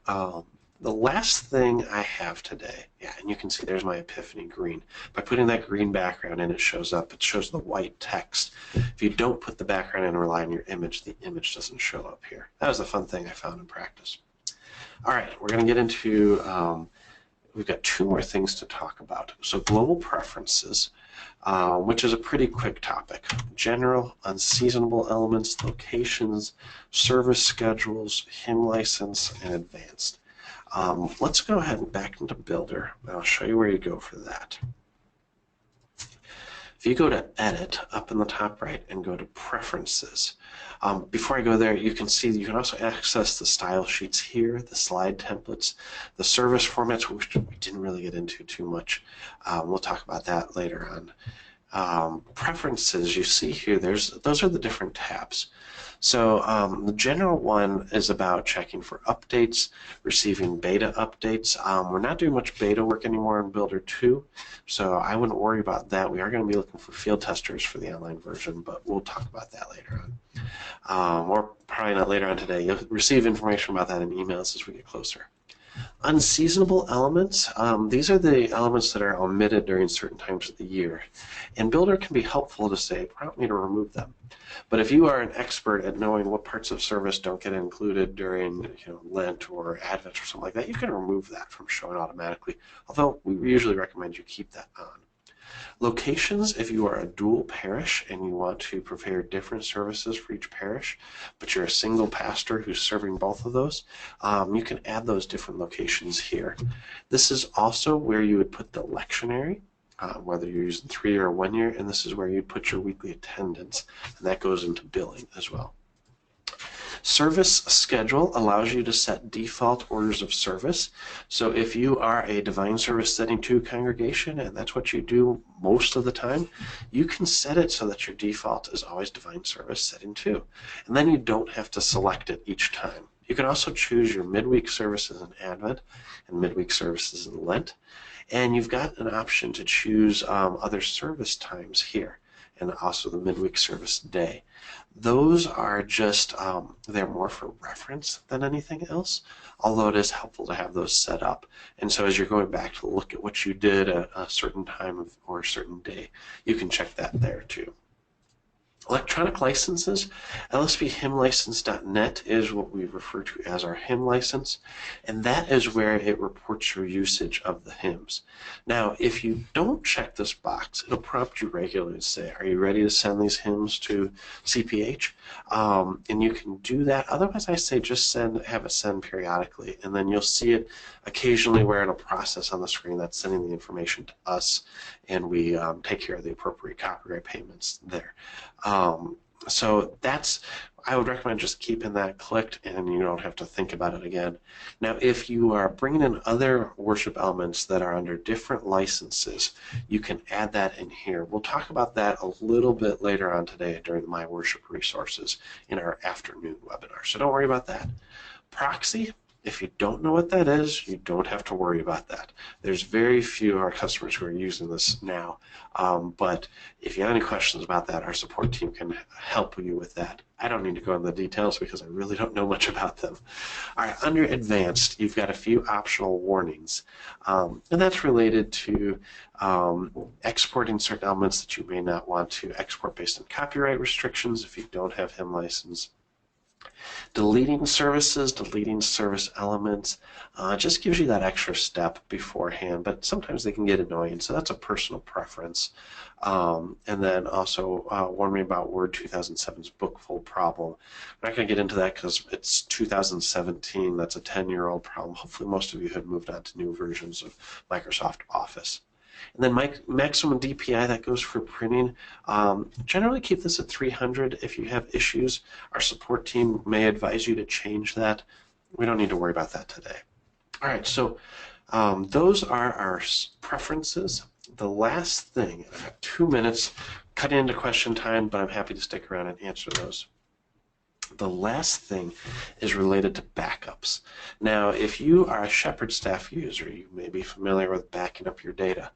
The last thing I have today, yeah, and you can see there's my Epiphany green. By putting that green background in, it shows up. It shows the white text. If you don't put the background in and rely on your image, the image doesn't show up here. That was a fun thing I found in practice. All right, we're going to get into, we've got two more things to talk about. So global preferences, which is a pretty quick topic. General, unseasonable elements, locations, service schedules, hymn license, and advanced. Let's go ahead and back into Builder, and I'll show you where you go for that. If you go to Edit up in the top right and go to Preferences, before I go there, you can see you can also access the style sheets here, the slide templates, the service formats, which we didn't really get into too much. We'll talk about that later on. Preferences, you see here, those are the different tabs. So the general one is about checking for updates, receiving beta updates. We're not doing much beta work anymore in Builder 2, so I wouldn't worry about that. We are going to be looking for field testers for the online version, but we'll talk about that later on. Or probably not later on today. You'll receive information about that in emails as we get closer. Unseasonable elements, these are the elements that are omitted during certain times of the year. And Builder can be helpful to say, prompt me to remove them. But if you are an expert at knowing what parts of service don't get included during Lent or Advent or something like that, you can remove that from showing automatically, although we usually recommend you keep that on. Locations, if you are a dual parish and you want to prepare different services for each parish, but you're a single pastor who's serving both of those, you can add those different locations here. This is also where you would put the lectionary, whether you're using 3 or 1 year, and this is where you'd put your weekly attendance, and that goes into billing as well. Service schedule allows you to set default orders of service. So if you are a Divine Service Setting 2 congregation and that's what you do most of the time, you can set it so that your default is always Divine Service Setting 2. And then you don't have to select it each time. You can also choose your midweek services in Advent and midweek services in Lent. And you've got an option to choose other service times here, and also the midweek service day. Those are just, they're more for reference than anything else, although it is helpful to have those set up. And so as you're going back to look at what you did at a certain time or a certain day, you can check that there too. Electronic licenses, lsphymnlicense.net is what we refer to as our hymn license, and that is where it reports your usage of the hymns. Now, if you don't check this box, it'll prompt you regularly to say, are you ready to send these hymns to CPH? And you can do that. Otherwise, I say just have it send periodically, and then you'll see it occasionally where it'll process on the screen that's sending the information to us, and we take care of the appropriate copyright payments there. So I would recommend just keeping that clicked, and you don't have to think about it again. Now, if you are bringing in other worship elements that are under different licenses, you can add that in here. We'll talk about that a little bit later on today during My Worship Resources in our afternoon webinar, so don't worry about that. Proxy. If you don't know what that is, you don't have to worry about that. There's very few of our customers who are using this now, but if you have any questions about that, our support team can help you with that. I don't need to go into the details because I really don't know much about them. All right, under advanced, you've got a few optional warnings, and that's related to exporting certain elements that you may not want to export based on copyright restrictions if you don't have hymn license. Deleting services, deleting service elements, just gives you that extra step beforehand, but sometimes they can get annoying, so that's a personal preference. And then also warn me about Word 2007's bookfold problem. I'm not going to get into that because it's 2017, that's a 10-year-old problem. Hopefully most of you have moved on to new versions of Microsoft Office. And then maximum DPI, that goes for printing. Generally keep this at 300 if you have issues. Our support team may advise you to change that. We don't need to worry about that today. All right, so those are our preferences. The last thing, I've got 2 minutes, cut into question time, but I'm happy to stick around and answer those. The last thing is related to backups. Now, if you are a Shepherd staff user, you may be familiar with backing up your data.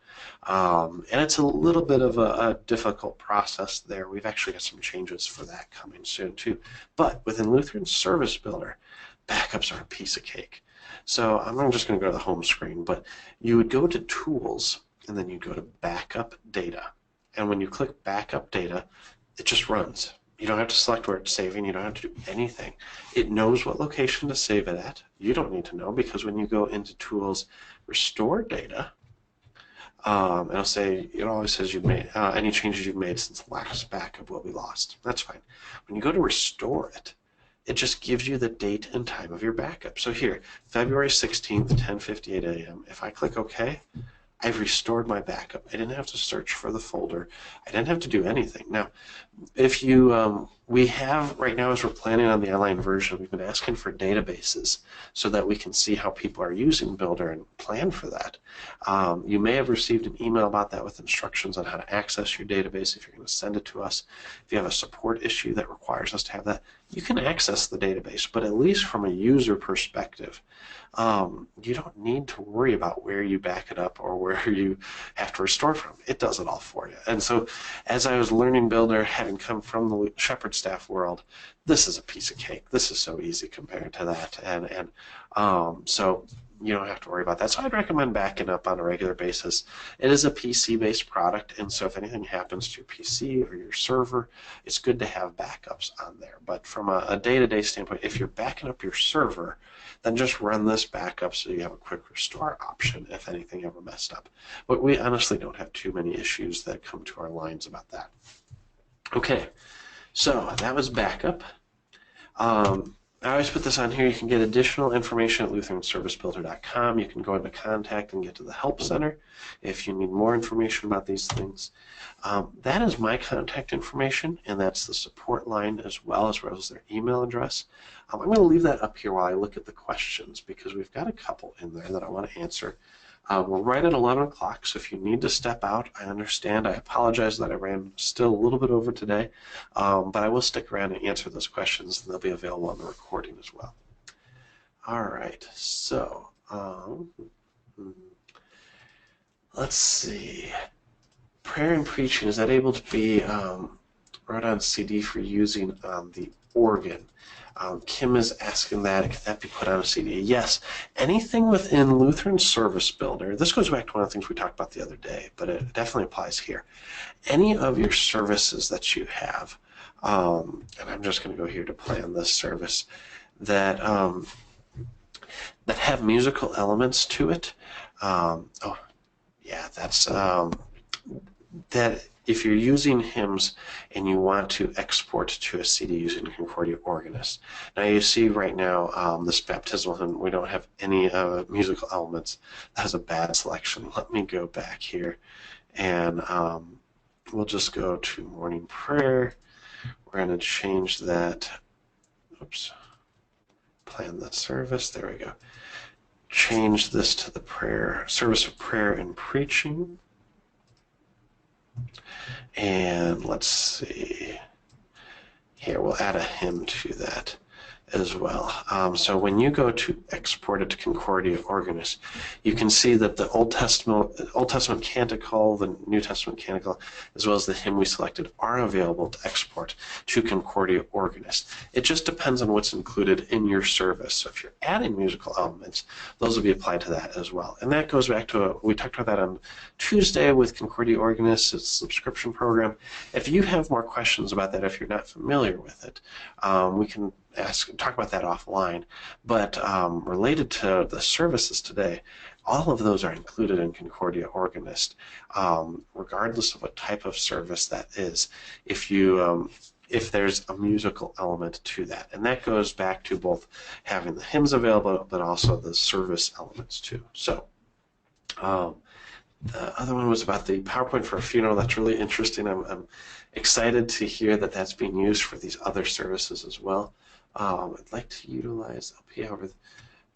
And it's a little bit of a difficult process there. We've actually got some changes for that coming soon too. But within Lutheran Service Builder, backups are a piece of cake. So I'm just going to go to the home screen, but you would go to Tools, and then you go to Backup Data. And when you click Backup Data, it just runs. You don't have to select where it's saving. You don't have to do anything. It knows what location to save it at. You don't need to know because when you go into Tools, Restore Data, it'll say, it always says you've made any changes you've made since the last backup will be lost. That's fine. When you go to Restore it, it just gives you the date and time of your backup. So here, February 16th, 10:58 a.m. If I click OK, I've restored my backup. I didn't have to search for the folder. I didn't have to do anything. Now, if you, we have, right now as we're planning on the online version, we've been asking for databases so that we can see how people are using Builder and plan for that. You may have received an email about that with instructions on how to access your database if you're going to send it to us. If you have a support issue that requires us to have that, you can access the database, but at least from a user perspective, you don't need to worry about where you back it up or where you have to restore from. It does it all for you. And so as I was learning Builder, having come from the Shepherd staff world, this is a piece of cake. This is so easy compared to that. And so you don't have to worry about that. So I'd recommend backing up on a regular basis. It is a PC-based product, and so if anything happens to your PC or your server, it's good to have backups on there. But from a day-to-day standpoint, if you're backing up your server, then just run this backup so you have a quick restore option if anything ever messed up. But we honestly don't have too many issues that come to our lines about that. Okay, so that was backup. I always put this on here. You can get additional information at LutheranServiceBuilder.com. You can go into contact and get to the Help Center if you need more information about these things. That is my contact information, and that's the support line as well as their email address. I'm going to leave that up here while I look at the questions because we've got a couple in there that I want to answer. We're right at 11 o'clock, so if you need to step out, I understand. I apologize that I ran still a little bit over today, but I will stick around and answer those questions, and they'll be available on the recording as well. All right, so let's see. Prayer and preaching, is that able to be wrote on CD for using on the organ? Kim is asking that, can that be put on a CD? Yes, anything within Lutheran Service Builder, this goes back to one of the things we talked about the other day, but it definitely applies here. Any of your services that you have, and I'm just going to go here to plan this service, that that have musical elements to it, oh, yeah, that's, that if you're using hymns and you want to export to a CD using Concordia Organist. Now you see right now this baptismal hymn, we don't have any musical elements. That has a bad selection. Let me go back here and we'll just go to morning prayer. We're going to change that. Oops. Plan the service. There we go. Change this to the prayer, service of prayer and preaching. And let's see, here we'll add a hymn to that as well. So when you go to export it to Concordia Organist, you can see that the Old Testament canticle, the New Testament canticle, as well as the hymn we selected are available to export to Concordia Organist. It just depends on what's included in your service. So if you're adding musical elements, those will be applied to that as well. And that goes back to, we talked about that on Tuesday with Concordia Organist, it's a subscription program. If you have more questions about that, if you're not familiar with it, we can talk about that offline, but related to the services today, all of those are included in Concordia Organist, regardless of what type of service that is, if there's a musical element to that. And that goes back to both having the hymns available, but also the service elements too. So the other one was about the PowerPoint for a funeral. That's really interesting. I'm excited to hear that that's being used for these other services as well. I'd like to utilize LP, however,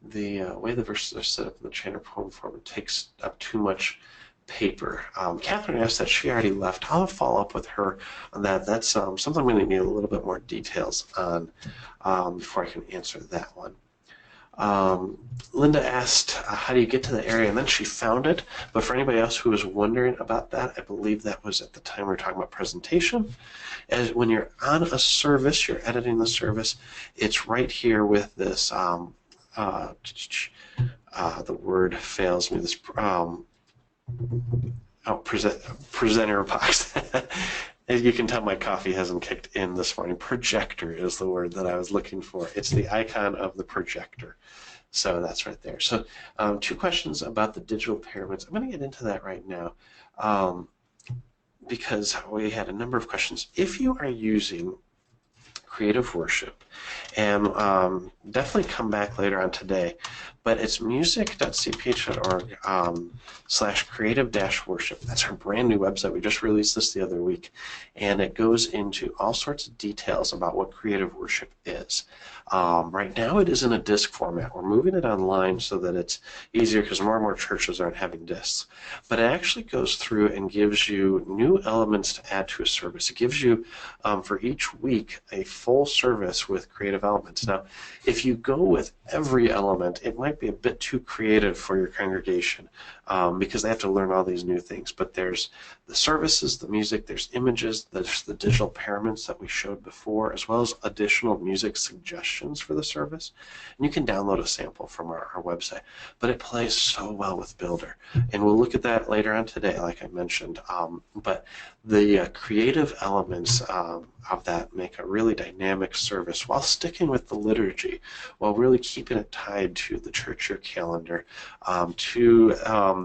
the way the verses are set up in the Chanter poem form, it takes up too much paper. Catherine asked that. She already left. I'll follow up with her on that. That's something I'm going to need a little bit more details on before I can answer that one. Linda asked, how do you get to the area? And then she found it. But for anybody else who was wondering about that, I believe that was at the time we were talking about presentation. As when you're on a service, you're editing the service, it's right here with this, the word fails me, this, presenter box. As you can tell, my coffee hasn't kicked in this morning. Projector is the word that I was looking for. It's the icon of the projector. So that's right there. So 2 questions about the digital pyramids. I'm going to get into that right now because we had a number of questions. If you are using Creative Worship, and definitely come back later on today, but it's music.cph.org /creative-worship. That's our brand new website. We just released this the other week, and it goes into all sorts of details about what Creative Worship is. Right now it is in a disc format. We're moving it online so that it's easier because more and more churches aren't having discs. But it actually goes through and gives you new elements to add to a service. It gives you, for each week, a full service with creative elements. Now, if you go with every element, it might be a bit too creative for your congregation. because they have to learn all these new things. But there's the services, the music, there's images, there's the digital paraments that we showed before, as well as additional music suggestions for the service. And you can download a sample from our website. But it plays so well with Builder. And we'll look at that later on today, like I mentioned. But the creative elements of that make a really dynamic service while sticking with the liturgy, while really keeping it tied to the church year calendar, to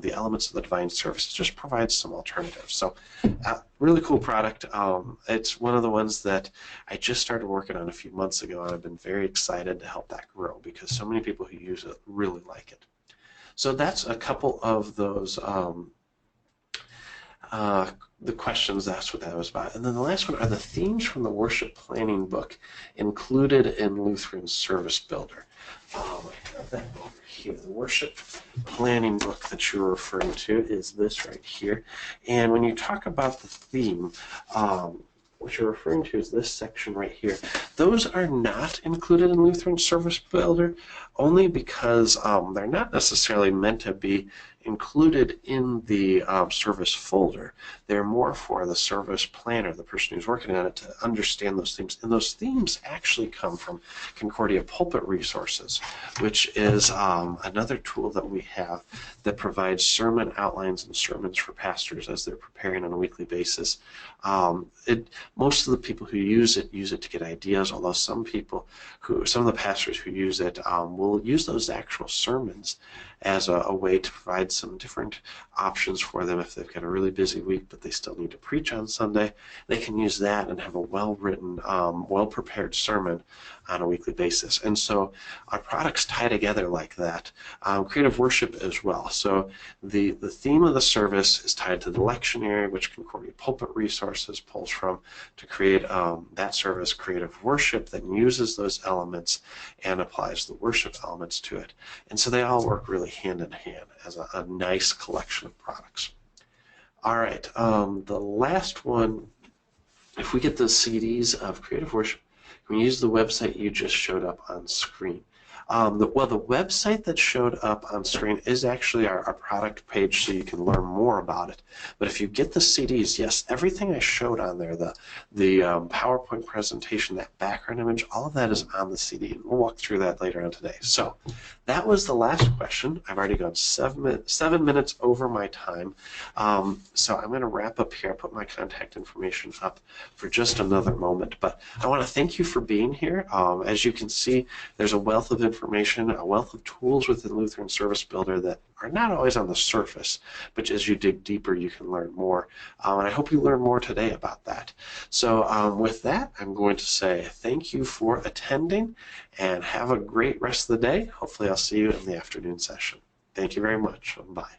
the elements of the divine service. It just provides some alternatives. So really cool product. It's one of the ones that I just started working on a few months ago, and I've been very excited to help that grow because so many people who use it really like it. So that's a couple of those the questions. That's what that was about. And then the last one are the themes from the worship planning book included in Lutheran Service Builder. I have that over here. The worship planning book that you're referring to is this right here. And when you talk about the theme, what you're referring to is this section right here. Those are not included in Lutheran Service Builder only because they're not necessarily meant to be included in the service folder. They're more for the service planner, the person who's working on it, to understand those themes. And those themes actually come from Concordia Pulpit Resources, which is another tool that we have that provides sermon outlines and sermons for pastors as they're preparing on a weekly basis. Most of the people who use it to get ideas, although some of the pastors who use it will use those actual sermons as a way to provide some different options for them if they've got a really busy week but they still need to preach on Sunday. They can use that and have a well-written, well-prepared sermon on a weekly basis. And so our products tie together like that. Creative worship as well. So the theme of the service is tied to the lectionary, which Concordia Pulpit Resources pulls from to create that service. Creative worship then uses those elements and applies the worship elements to it. And so they all work really hand in hand as a nice collection of products. All right, the last one, if we get the CDs of Creative Worship, we use the website you just showed up on screen. The website that showed up on screen is actually our product page, so you can learn more about it. But if you get the CDs, yes, everything I showed on there, the PowerPoint presentation, that background image, all of that is on the CD. We'll walk through that later on today. So that was the last question. I've already gone 7 minutes over my time. So I'm going to wrap up here. I'll put my contact information up for just another moment. But I want to thank you for being here. As you can see, there's a wealth of information, a wealth of tools within Lutheran Service Builder that are not always on the surface, but as you dig deeper, you can learn more. And I hope you learn more today about that. So with that, I'm going to say thank you for attending and have a great rest of the day. Hopefully I'll see you in the afternoon session. Thank you very much. Bye.